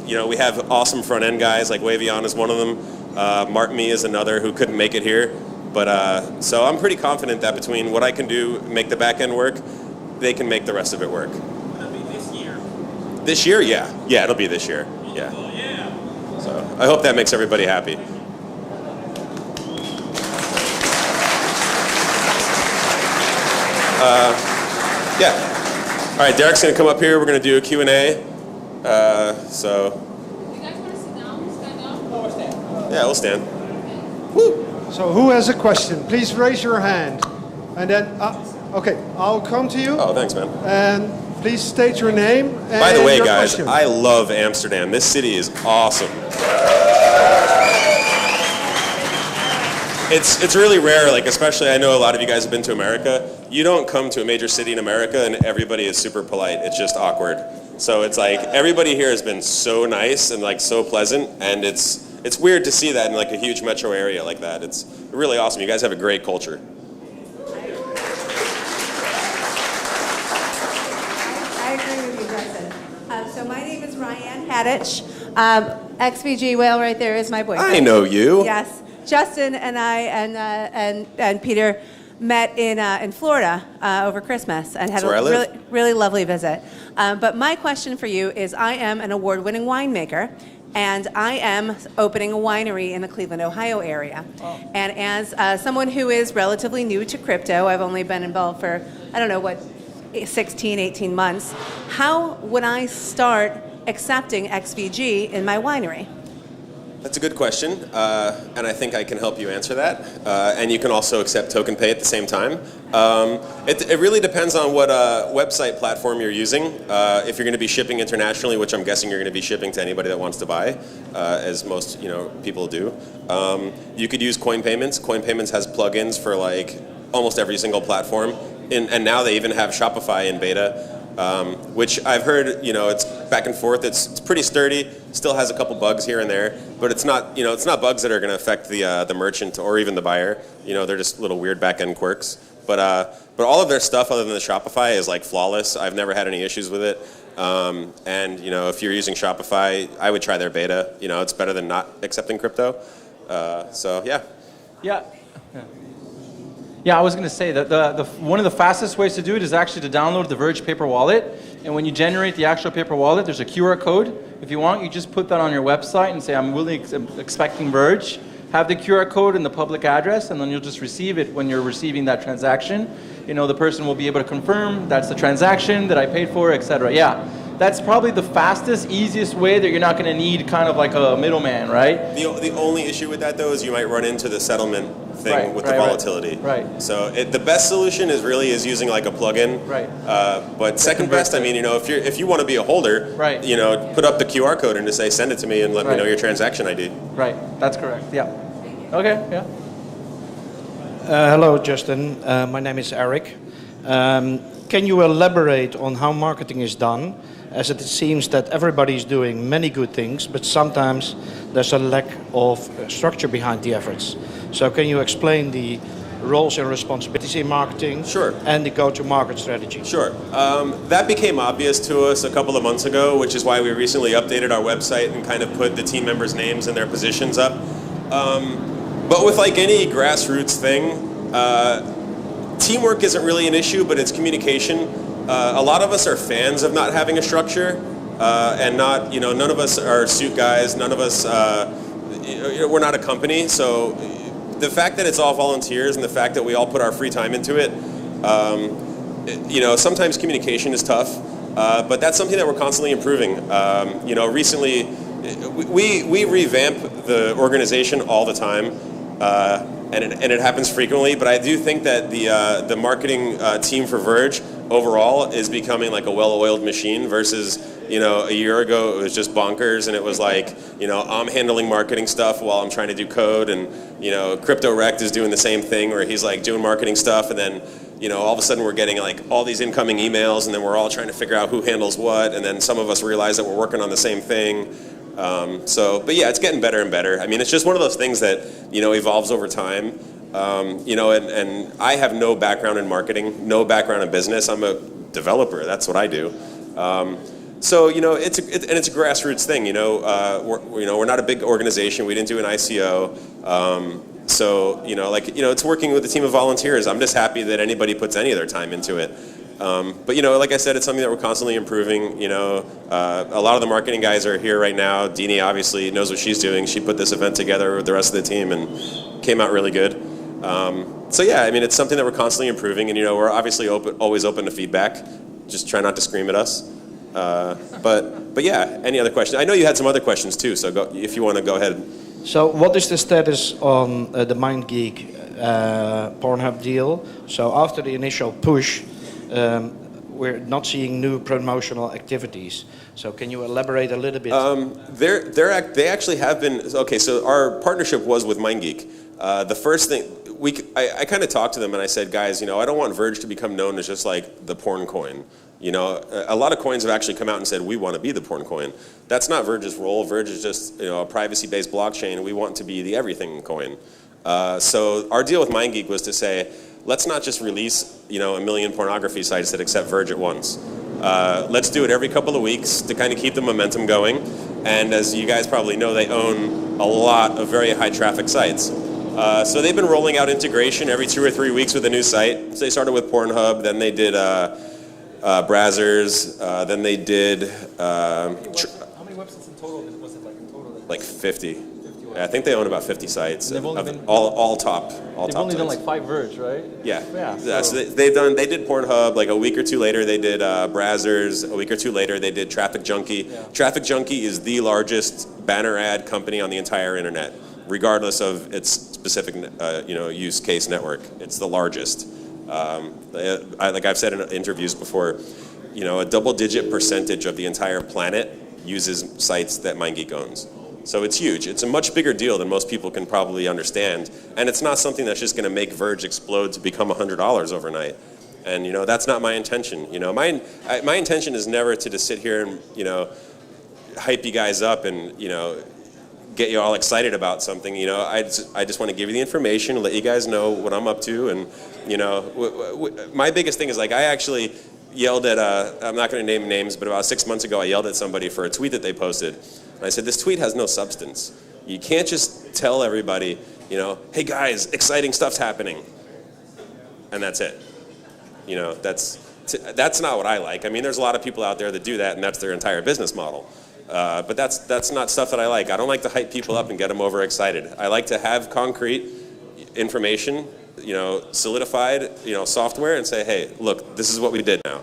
[SPEAKER 4] we have awesome front end guys, like Wavion is one of them. Martme is another who couldn't make it here. But so I'm pretty confident that between what I can do, make the back end work, they can make the rest of it work.
[SPEAKER 6] Will it be this year?
[SPEAKER 4] This year, yeah. Yeah, it'll be this year. Yeah. So I hope that makes everybody happy. Yeah. All right, Derek's going to come up here. We're going to do a Q&A. So.
[SPEAKER 2] You guys want to sit down, stand up? No, we'll stand.
[SPEAKER 4] Yeah, we'll stand.
[SPEAKER 2] Okay.
[SPEAKER 4] Woo!
[SPEAKER 5] So who has a question? Please raise your hand. And then, okay, I'll come to you.
[SPEAKER 4] Oh, thanks, man.
[SPEAKER 5] And please state your name and
[SPEAKER 4] By the way,
[SPEAKER 5] your
[SPEAKER 4] guys,
[SPEAKER 5] question.
[SPEAKER 4] I love Amsterdam. This city is awesome. it's really rare, like especially I know a lot of you guys have been to America. You don't come to a major city in America and everybody is super polite. It's just awkward. So it's like everybody here has been so nice and like so pleasant, and it's weird to see that in like a huge metro area like that. It's really awesome. You guys have a great culture.
[SPEAKER 7] I agree with you, Justin. So my name is Ryan Hadich. XVG whale right there is my boyfriend.
[SPEAKER 4] I know you.
[SPEAKER 7] Yes. Justin and I and Peter met in Florida over Christmas and had a really lovely visit. But my question for you is, I am an award-winning winemaker, and I am opening a winery in the Cleveland, Ohio area. Oh. And as someone who is relatively new to crypto, I've only been involved for, 16, 18 months. How would I start accepting XVG in my winery?
[SPEAKER 4] That's a good question, and I think I can help you answer that. And you can also accept token pay at the same time. It really depends on what website platform you're using. If you're going to be shipping internationally, which I'm guessing you're going to be shipping to anybody that wants to buy, as most people do, you could use Coin Payments. Coin Payments has plugins for like almost every single platform, and now they even have Shopify in beta. Which I've heard, it's back and forth. It's pretty sturdy. Still has a couple bugs here and there, but it's not bugs that are going to affect the merchant or even the buyer. They're just little weird back end quirks. But all of their stuff other than the Shopify is like flawless. I've never had any issues with it. And if you're using Shopify, I would try their beta. It's better than not accepting crypto. So yeah.
[SPEAKER 3] Yeah. Yeah, I was going to say that one of the fastest ways to do it is actually to download the Verge paper wallet. And when you generate the actual paper wallet, there's a QR code. If you want, you just put that on your website and say, I'm really expecting Verge. Have the QR code and the public address, and then you'll just receive it when you're receiving that transaction. The person will be able to confirm that's the transaction that I paid for, etc. Yeah. That's probably the fastest, easiest way that you're not going to need kind of like a middleman, right?
[SPEAKER 4] The only issue with that, though, is you might run into the settlement thing with the volatility.
[SPEAKER 3] Right.
[SPEAKER 4] So the best solution is using like a plugin.
[SPEAKER 3] Right.
[SPEAKER 4] But second best, if you want to be a holder,
[SPEAKER 3] right.
[SPEAKER 4] Put up the QR code and just say send it to me and let me know your transaction ID.
[SPEAKER 3] Right. That's correct. Yeah. Okay. Yeah.
[SPEAKER 8] Hello, Justin. My name is Eric. Can you elaborate on how marketing is done? As it seems that everybody is doing many good things, but sometimes there's a lack of structure behind the efforts. So can you explain the roles and responsibilities in marketing?
[SPEAKER 4] Sure.
[SPEAKER 8] And the go-to-market strategy?
[SPEAKER 4] Sure. That became obvious to us a couple of months ago, which is why we recently updated our website and kind of put the team members' names and their positions up. But with like any grassroots thing, teamwork isn't really an issue, but it's communication. A lot of us are fans of not having a structure, and not, none of us are suit guys, none of us, we're not a company, so the fact that it's all volunteers and the fact that we all put our free time into it, sometimes communication is tough, but that's something that we're constantly improving. Recently, we revamp the organization all the time, and it happens frequently, but I do think that the marketing team for Verge overall is becoming like a well-oiled machine versus, a year ago it was just bonkers, and it was like, I'm handling marketing stuff while I'm trying to do code, and, Crypto Rect is doing the same thing where he's like doing marketing stuff, and then, all of a sudden we're getting like all these incoming emails, and then we're all trying to figure out who handles what, and then some of us realize that we're working on the same thing. But yeah, it's getting better and better. It's just one of those things that, evolves over time. And I have no background in marketing, no background in business. I'm a developer. That's what I do. So it's a grassroots thing. We're not a big organization. We didn't do an ICO. It's working with a team of volunteers. I'm just happy that anybody puts any of their time into it. But like I said, it's something that we're constantly improving. A lot of the marketing guys are here right now. Deanie obviously knows what she's doing. She put this event together with the rest of the team and came out really good. It's something that we're constantly improving, and we're obviously always open to feedback. Just try not to scream at us. But yeah, any other questions? I know you had some other questions too, so if you want to go ahead.
[SPEAKER 8] So what is the status on the MindGeek Pornhub deal? So after the initial push, we're not seeing new promotional activities. So can you elaborate a little bit?
[SPEAKER 4] They actually have been. Okay, so our partnership was with MindGeek. The first thing, I kind of talked to them and I said, guys, I don't want Verge to become known as just like the porn coin. A lot of coins have actually come out and said, we want to be the porn coin. That's not Verge's role. Verge is just a privacy-based blockchain, and we want to be the everything coin. So our deal with MindGeek was to say, let's not just release a million pornography sites that accept Verge at once. Let's do it every couple of weeks to kind of keep the momentum going. And as you guys probably know, they own a lot of very high traffic sites. So they've been rolling out integration every 2 or 3 weeks with a new site. So they started with Pornhub, then they did Brazzers, then they did... how
[SPEAKER 9] many websites in total? Was it like in total?
[SPEAKER 4] Like 50. I think they own about 50 sites.
[SPEAKER 9] They've only been,
[SPEAKER 4] all top.
[SPEAKER 9] They've only done like 5 Verge, right?
[SPEAKER 4] Yeah. So they did Pornhub. Like a week or two later, they did Brazzers. A week or two later, they did Traffic Junkie. Yeah. Traffic Junkie is the largest banner ad company on the entire internet, regardless of its specific use case network. It's the largest. Like I've said in interviews before, a double-digit percentage of the entire planet uses sites that MindGeek owns. So it's huge. It's a much bigger deal than most people can probably understand. And it's not something that's just going to make Verge explode to become $100 overnight. And, that's not my intention. My intention is never to just sit here and, hype you guys up and, get you all excited about something. I just want to give you the information, let you guys know what I'm up to. And, my biggest thing is, like, I actually yelled at, I'm not going to name names, but about 6 months ago, I yelled at somebody for a tweet that they posted. And I said, this tweet has no substance. You can't just tell everybody, hey guys, exciting stuff's happening. And that's it. That's not what I like. I mean, there's a lot of people out there that do that, and that's their entire business model. But that's not stuff that I like. I don't like to hype people up and get them overexcited. I like to have concrete information, solidified, software, and say, hey, look, this is what we did now.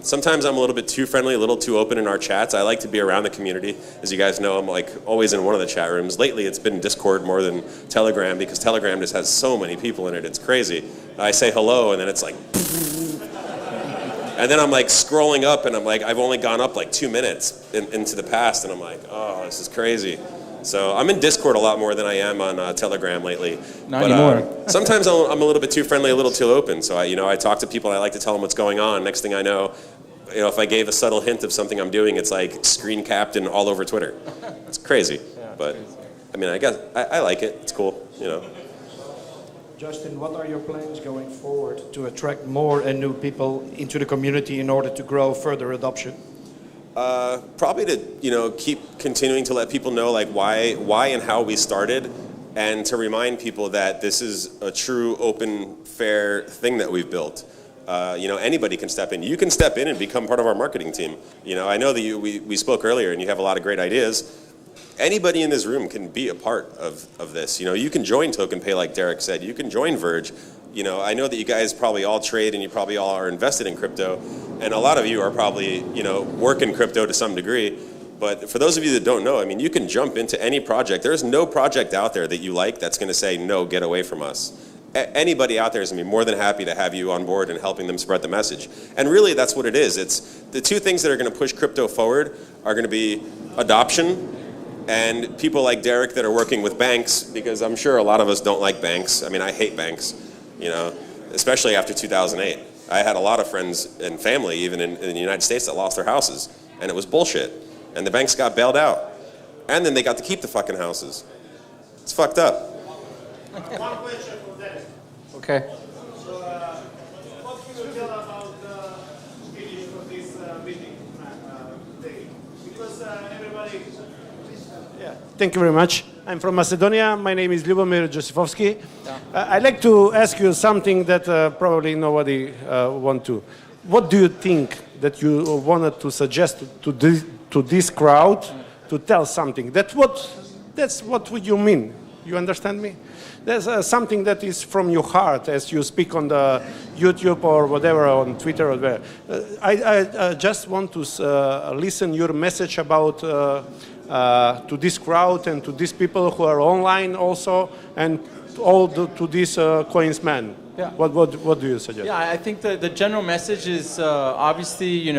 [SPEAKER 4] Sometimes I'm a little bit too friendly, a little too open in our chats. I like to be around the community. As you guys know, I'm like always in one of the chat rooms. Lately, it's been Discord more than Telegram because Telegram just has so many people in it. It's crazy. I say hello, and then it's like... And then I'm like scrolling up, and I'm like, I've only gone up like 2 minutes into the past, and I'm like, oh, this is crazy. So I'm in Discord a lot more than I am on Telegram lately.
[SPEAKER 9] Not anymore.
[SPEAKER 4] Sometimes I'm a little bit too friendly, a little too open. So I talk to people, and I like to tell them what's going on. Next thing I know, if I gave a subtle hint of something I'm doing, it's like screen capped and all over Twitter. It's crazy. Yeah, but I mean, I guess I like it. It's cool.
[SPEAKER 8] Justin, what are your plans going forward to attract more and new people into the community in order to grow further adoption?
[SPEAKER 4] Probably to keep continuing to let people know like why and how we started, and to remind people that this is a true, open, fair thing that we've built. Anybody can step in. You can step in and become part of our marketing team. I know that we spoke earlier, and you have a lot of great ideas. Anybody in this room can be a part of this. You can join Token Pay, like Derek said. You can join Verge. I know that you guys probably all trade, and you probably all are invested in crypto, and a lot of you are probably, work in crypto to some degree. But for those of you that don't know, I mean, you can jump into any project. There's no project out there that you like that's going to say, no, get away from us. Anybody out there is going to be more than happy to have you on board and helping them spread the message. And really, that's what it is. It's the two things that are going to push crypto forward are going to be adoption and people like Derek that are working with banks, because I'm sure a lot of us don't like banks. I mean, I hate banks, especially after 2008. I had a lot of friends and family, even in the United States, that lost their houses, and it was bullshit. And the banks got bailed out. And then they got to keep the fucking houses. It's fucked up.
[SPEAKER 5] One question for Dennis.
[SPEAKER 9] Okay.
[SPEAKER 5] So, what can you tell about the finish of this meeting today? Because everybody... Yeah. Thank you very much. I'm from Macedonia. My name is Ljubomir Josifovski. Yeah. I'd like to ask you something that probably nobody want to. What do you think that you wanted to suggest to this crowd to tell something? That's what would you mean? You understand me? There's something that is from your heart as you speak on the YouTube or whatever, on Twitter or whatever. I just want to listen your message about to this crowd and to these people who are online also, and to these coins man.
[SPEAKER 9] Yeah.
[SPEAKER 8] What do you suggest?
[SPEAKER 9] Yeah, I think the general message is obviously,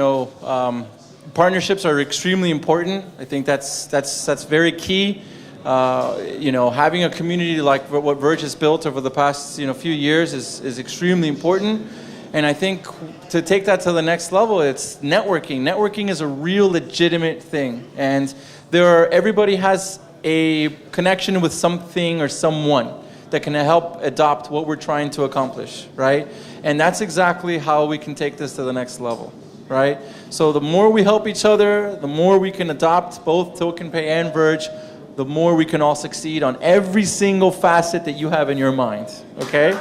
[SPEAKER 9] partnerships are extremely important. I think that's very key. having a community like what Verge has built over the past few years is extremely important. And I think to take that to the next level, it's networking. Networking is a real legitimate thing, and everybody has a connection with something or someone that can help adopt what we're trying to accomplish, right? And that's exactly how we can take this to the next level, right? So the more we help each other, the more we can adopt both TokenPay and Verge, the more we can all succeed on every single facet that you have in your mind, okay?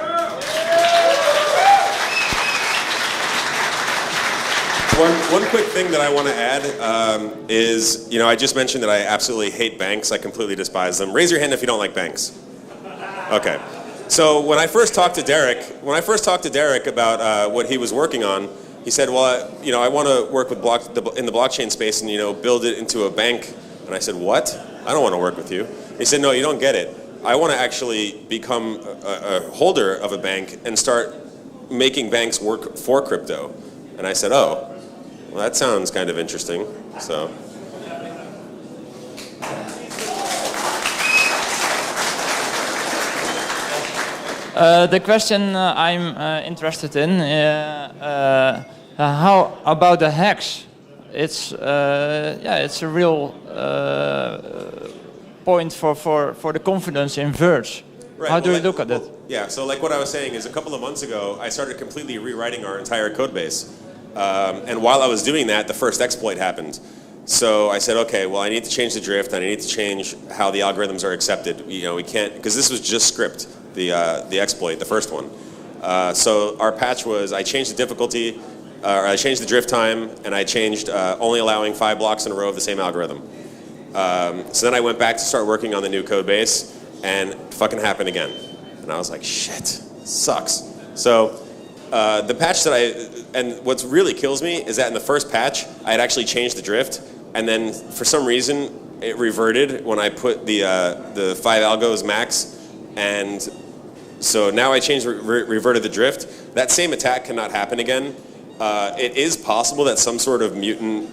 [SPEAKER 4] One quick thing that I want to add is, I just mentioned that I absolutely hate banks. I completely despise them. Raise your hand if you don't like banks. Okay. So when I first talked to Derek about what he was working on, he said, well, I want to work with in the blockchain space and, build it into a bank. And I said, what? I don't want to work with you. He said, no, you don't get it. I want to actually become a holder of a bank and start making banks work for crypto. And I said, oh. Well, that sounds kind of interesting. So,
[SPEAKER 10] the question I'm interested in, how about the hacks? It's a real point for the confidence in Verge.
[SPEAKER 4] Right,
[SPEAKER 10] how do you look at it?
[SPEAKER 4] Yeah, so like what I was saying is a couple of months ago, I started completely rewriting our entire code base. And while I was doing that, the first exploit happened. So I said, okay, well, I need to change the drift, and I need to change how the algorithms are accepted. We can't, because this was just script, the exploit, the first one. So our patch was, I changed the difficulty, or I changed the drift time, and I changed only allowing 5 blocks in a row of the same algorithm. So then I went back to start working on the new code base, and it fucking happened again. And I was like, shit, sucks. So the patch and what's really kills me is that in the first patch, I had actually changed the drift, and then for some reason, it reverted when I put the 5 algos max, and so now I changed, reverted the drift. That same attack cannot happen again. It is possible that some sort of mutant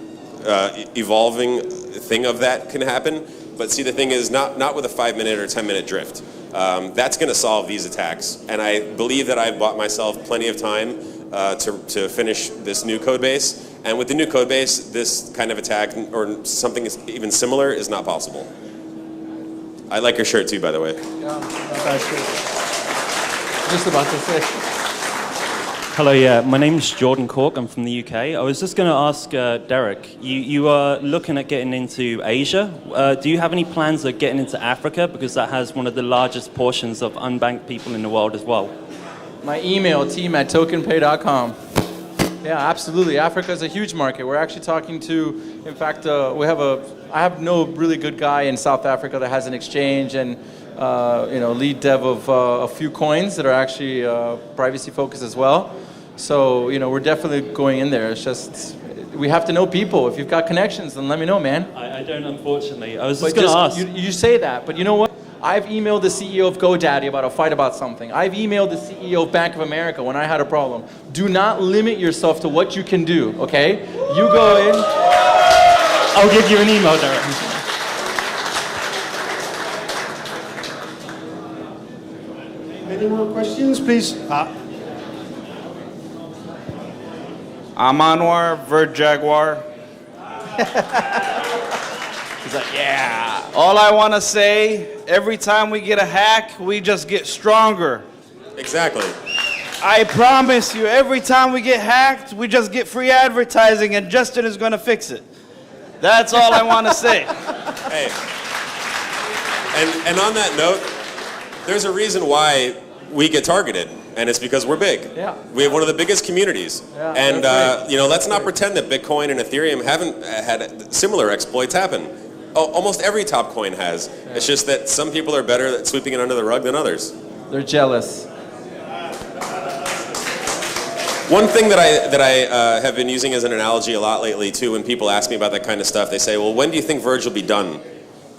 [SPEAKER 4] evolving thing of that can happen, but see, the thing is not with a 5-minute or 10-minute drift. That's going to solve these attacks, and I believe that I've bought myself plenty of time to finish this new code base. And with the new code base, this kind of attack or something even similar is not possible. I like your shirt too, by the way.
[SPEAKER 9] Yeah, just about to say.
[SPEAKER 11] Hello, yeah, my name's Jordan Cork. I'm from the UK. I was just going to ask Derek, you are looking at getting into Asia. Do you have any plans of getting into Africa? Because that has one of the largest portions of unbanked people in the world as well.
[SPEAKER 9] My email, team@tokenpay.com. Yeah, absolutely. Africa is a huge market. We're actually talking to, in fact, I have no really good guy in South Africa that has an exchange and lead dev of a few coins that are actually privacy focused as well. So, we're definitely going in there. It's just, we have to know people. If you've got connections, then let me know, man.
[SPEAKER 11] I don't, unfortunately. I was just going to ask.
[SPEAKER 9] You say that, but you know what? I've emailed the CEO of GoDaddy about a fight about something. I've emailed the CEO of Bank of America when I had a problem. Do not limit yourself to what you can do, okay? You go in.
[SPEAKER 11] I'll give you an email, Derek.
[SPEAKER 5] Any more questions, please?
[SPEAKER 12] I'm Anwar, Vert Jaguar. He's like, yeah. All I want to say, every time we get a hack, we just get stronger.
[SPEAKER 4] Exactly.
[SPEAKER 12] I promise you, every time we get hacked, we just get free advertising, and Justin is going to fix it. That's all I want to say.
[SPEAKER 4] Hey. And on that note, there's a reason why we get targeted, and it's because we're big.
[SPEAKER 9] Yeah.
[SPEAKER 4] We have one of the biggest communities.
[SPEAKER 9] Yeah,
[SPEAKER 4] and let's not pretend that Bitcoin and Ethereum haven't had similar exploits happen. Almost every top coin has. Yeah. It's just that some people are better at sweeping it under the rug than others.
[SPEAKER 9] They're jealous.
[SPEAKER 4] One thing that I have been using as an analogy a lot lately too, when people ask me about that kind of stuff, they say, well, when do you think Verge will be done?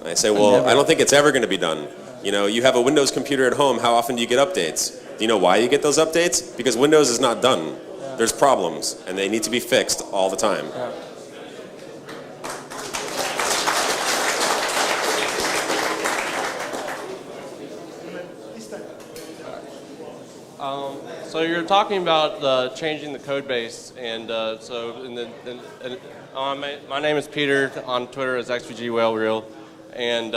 [SPEAKER 4] And I say, well, I don't think it's ever going to be done. You have a Windows computer at home, how often do you get updates? Do you know why you get those updates? Because Windows is not done. Yeah. There's problems, and they need to be fixed all the time.
[SPEAKER 9] Yeah.
[SPEAKER 13] So you're talking about changing the code base, and my name is Peter. On Twitter as XVG Whale Reel, and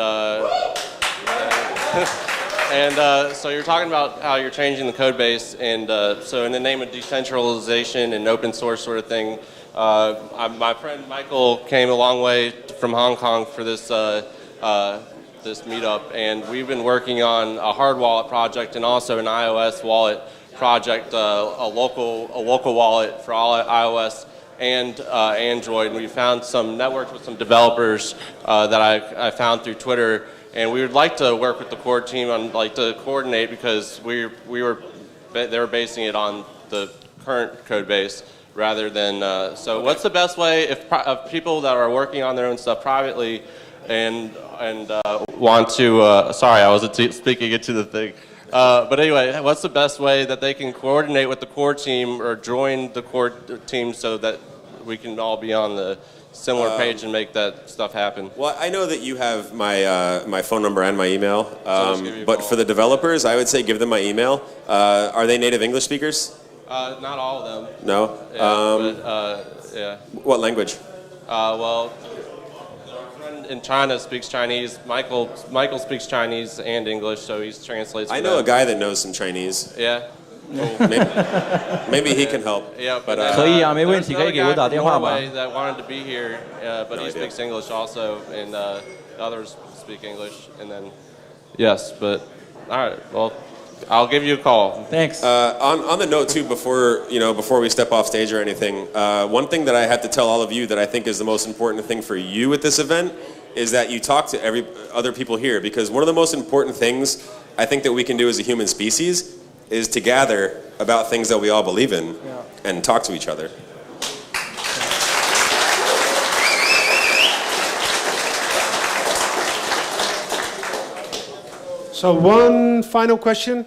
[SPEAKER 13] so you're talking about how you're changing the code base, and so in the name of decentralization and open source sort of thing, my friend Michael came a long way from Hong Kong for this this meetup, and we've been working on a hard wallet project and also an iOS wallet project, a local wallet for all iOS and Android. And we found some networks with some developers that I found through Twitter, and we would like to work with the core team on to coordinate, because they were basing it on the current code base rather than so. What's the best way if people that are working on their own stuff privately and want to sorry, I wasn't speaking into the thing. But anyway, what's the best way that they can coordinate with the core team or join the core team so that we can all be on the similar page and make that stuff happen? Well,
[SPEAKER 4] I know that you have my phone number and my email, but for the developers, I would say give them my email. Are they native English speakers?
[SPEAKER 13] Not all of them.
[SPEAKER 4] No?
[SPEAKER 13] Yeah.
[SPEAKER 4] What language?
[SPEAKER 13] Well, our friend in China speaks Chinese. Michael speaks Chinese and English, so he translates.
[SPEAKER 4] I know a guy that knows some Chinese.
[SPEAKER 13] Yeah.
[SPEAKER 4] Cool. Maybe he can help.
[SPEAKER 13] Yeah, but
[SPEAKER 3] 可以啊，没问题，可以给我打电话吧。
[SPEAKER 13] That wanted to be here, but he speaks English also, and others speak English, and then yes, but all right, well, I'll give you a call.
[SPEAKER 3] Thanks.
[SPEAKER 4] On the note too, before we step off stage or anything, one thing that I have to tell all of you that I think is the most important thing for you at this event is that you talk to other people here, because one of the most important things I think that we can do as a human species is to gather about things that we all believe in and talk to each other.
[SPEAKER 5] So one final question.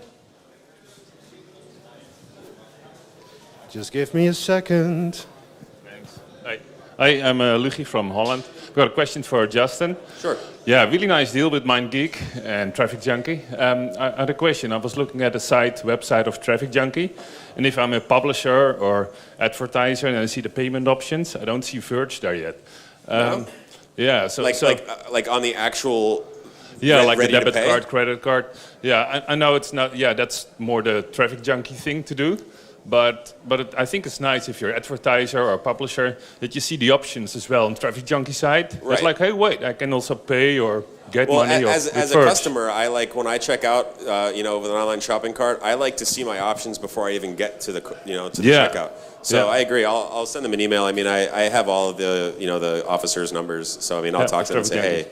[SPEAKER 5] Just give me a second.
[SPEAKER 14] Thanks. Hi, I'm Luigi from Holland. I've got a question for Justin.
[SPEAKER 4] Sure.
[SPEAKER 14] Yeah, really nice deal with MindGeek and Traffic Junkie. I had a question. I was looking at the website of Traffic Junkie, and if I'm a publisher or advertiser and I see the payment options, I don't see Verge there yet.
[SPEAKER 4] No?
[SPEAKER 14] Yeah, so
[SPEAKER 4] like on the actual.
[SPEAKER 14] Yeah, like the debit
[SPEAKER 4] pay?
[SPEAKER 14] card, credit card. Yeah, I know it's not. Yeah, that's more the Traffic Junkie thing to do. But I think it's nice if you're an advertiser or a publisher that you see the options as well on Traffic Junkie side.
[SPEAKER 4] Right.
[SPEAKER 14] It's like, hey, wait, I can also pay or get money.
[SPEAKER 4] As a customer, I like when I check out, with an online shopping cart, I like to see my options before I even get to the, the checkout. So I agree. I'll send them an email. I mean, I have all of the, the officers' numbers. So I mean, I'll talk to them and say, hey.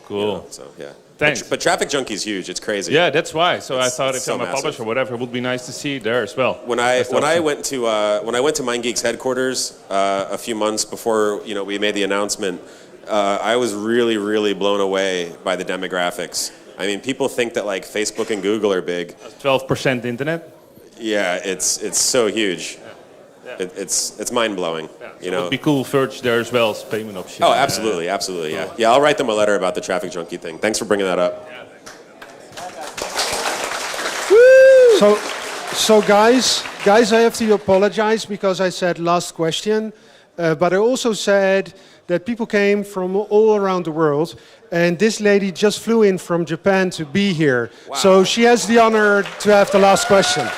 [SPEAKER 14] Cool.
[SPEAKER 4] So yeah.
[SPEAKER 14] Thanks.
[SPEAKER 4] But Traffic Junkie is huge. It's crazy.
[SPEAKER 14] Yeah, that's why. So I thought if
[SPEAKER 4] so
[SPEAKER 14] I'm a publisher or whatever, it would be nice to see it there as well.
[SPEAKER 4] When I went to MindGeek's headquarters a few months before we made the announcement, I was really, really blown away by the demographics. I mean, people think that like Facebook and Google are big.
[SPEAKER 14] 12% internet.
[SPEAKER 4] Yeah, it's so huge.
[SPEAKER 14] Yeah.
[SPEAKER 4] It's mind blowing.
[SPEAKER 14] Yeah. So it would be cool Verge there as well as payment option.
[SPEAKER 4] Oh, absolutely, absolutely. Yeah, yeah. I'll write them a letter about the Traffic Junkie thing. Thanks for bringing that up.
[SPEAKER 5] So guys, I have to apologize because I said last question, but I also said that people came from all around the world, and this lady just flew in from Japan to be here. Wow. So she has the honor to have the last question.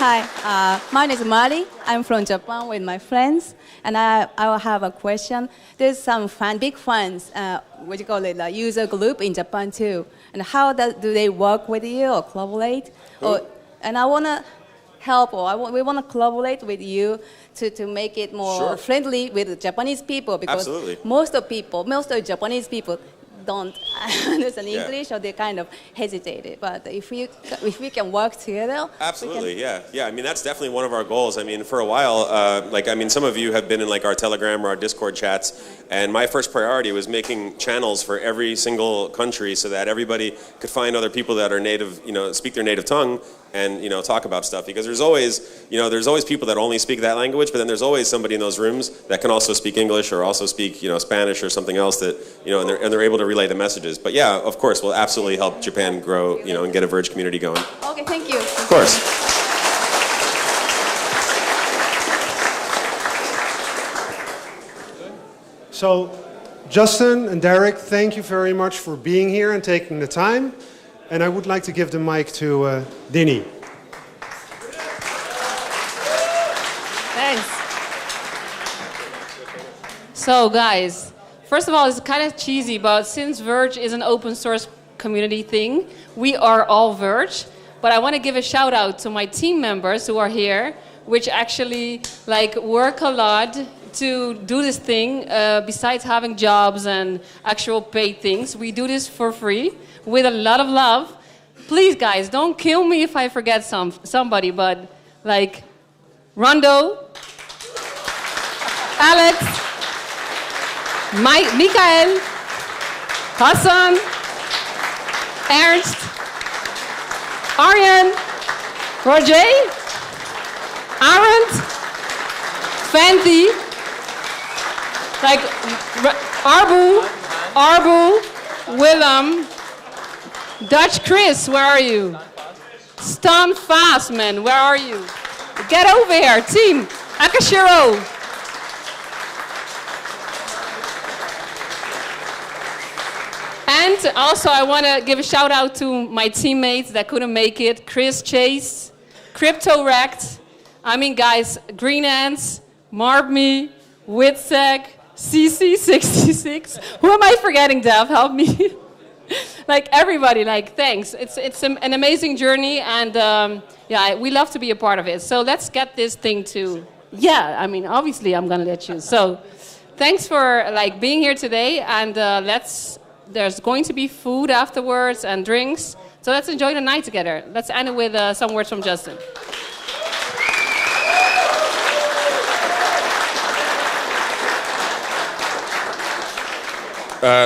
[SPEAKER 15] Hi, my name is Mari. I'm from Japan with my friends, and I will have a question. There's some big fans, user group in Japan too. And how do they work with you or collaborate? And I want to help, we want to collaborate with you to make it more friendly with the Japanese people, because most of Japanese people don't understand English, or they kind of hesitated. But if we can work together,
[SPEAKER 4] absolutely, yeah. I mean, that's definitely one of our goals. I mean, for a while, some of you have been in like our Telegram or our Discord chats, and my first priority was making channels for every single country so that everybody could find other people that are native, speak their native tongue, and talk about stuff, because there's always people that only speak that language, but then there's always somebody in those rooms that can also speak English or also speak Spanish or something else that and they're able to relay the messages. But yeah, of course, we'll absolutely help Japan grow and get a Verge community going.
[SPEAKER 15] Okay, thank you.
[SPEAKER 4] Of course.
[SPEAKER 5] So, Justin and Derek, thank you very much for being here and taking the time. And I would like to give the mic to Dini.
[SPEAKER 2] Thanks. So guys, first of all, it's kind of cheesy, but since Verge is an open source community thing, we are all Verge. But I want to give a shout out to my team members who are here, which actually work a lot to do this thing. Besides having jobs and actual paid things, we do this for free with a lot of love. Please, guys, don't kill me if I forget somebody, but Rondo, Alex, Mikael, Hassan, Ernst, Aryan, Roger, Arendt, Fenty, Arbu, Willem, Dutch Chris, where are you? Stan Fastman, where are you? Get over here, team. Akashiro. And also I want to give a shout out to my teammates that couldn't make it. Chris Chase, Crypto Wrecked. I mean, guys, Green Ants, Marbme, Witsec, CC66. Who am I forgetting, Dev? Help me. Everybody, thanks. It's an amazing journey, and yeah, we love to be a part of it. So let's get this thing to, yeah, I mean, obviously I'm gonna let you. So thanks for being here today, and there's going to be food afterwards and drinks. So let's enjoy the night together. Let's end it with some words from Justin.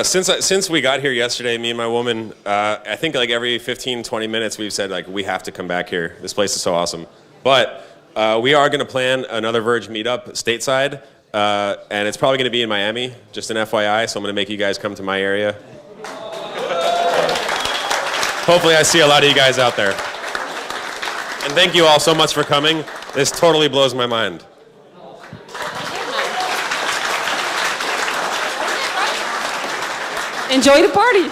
[SPEAKER 4] Since we got here yesterday, me and my woman, I think every 15, 20 minutes we've said we have to come back here. This place is so awesome. But we are going to plan another Verge meetup stateside, and it's probably going to be in Miami, just an FYI, so I'm going to make you guys come to my area. Hopefully I see a lot of you guys out there. And thank you all so much for coming. This totally blows my mind.
[SPEAKER 2] Enjoy the party.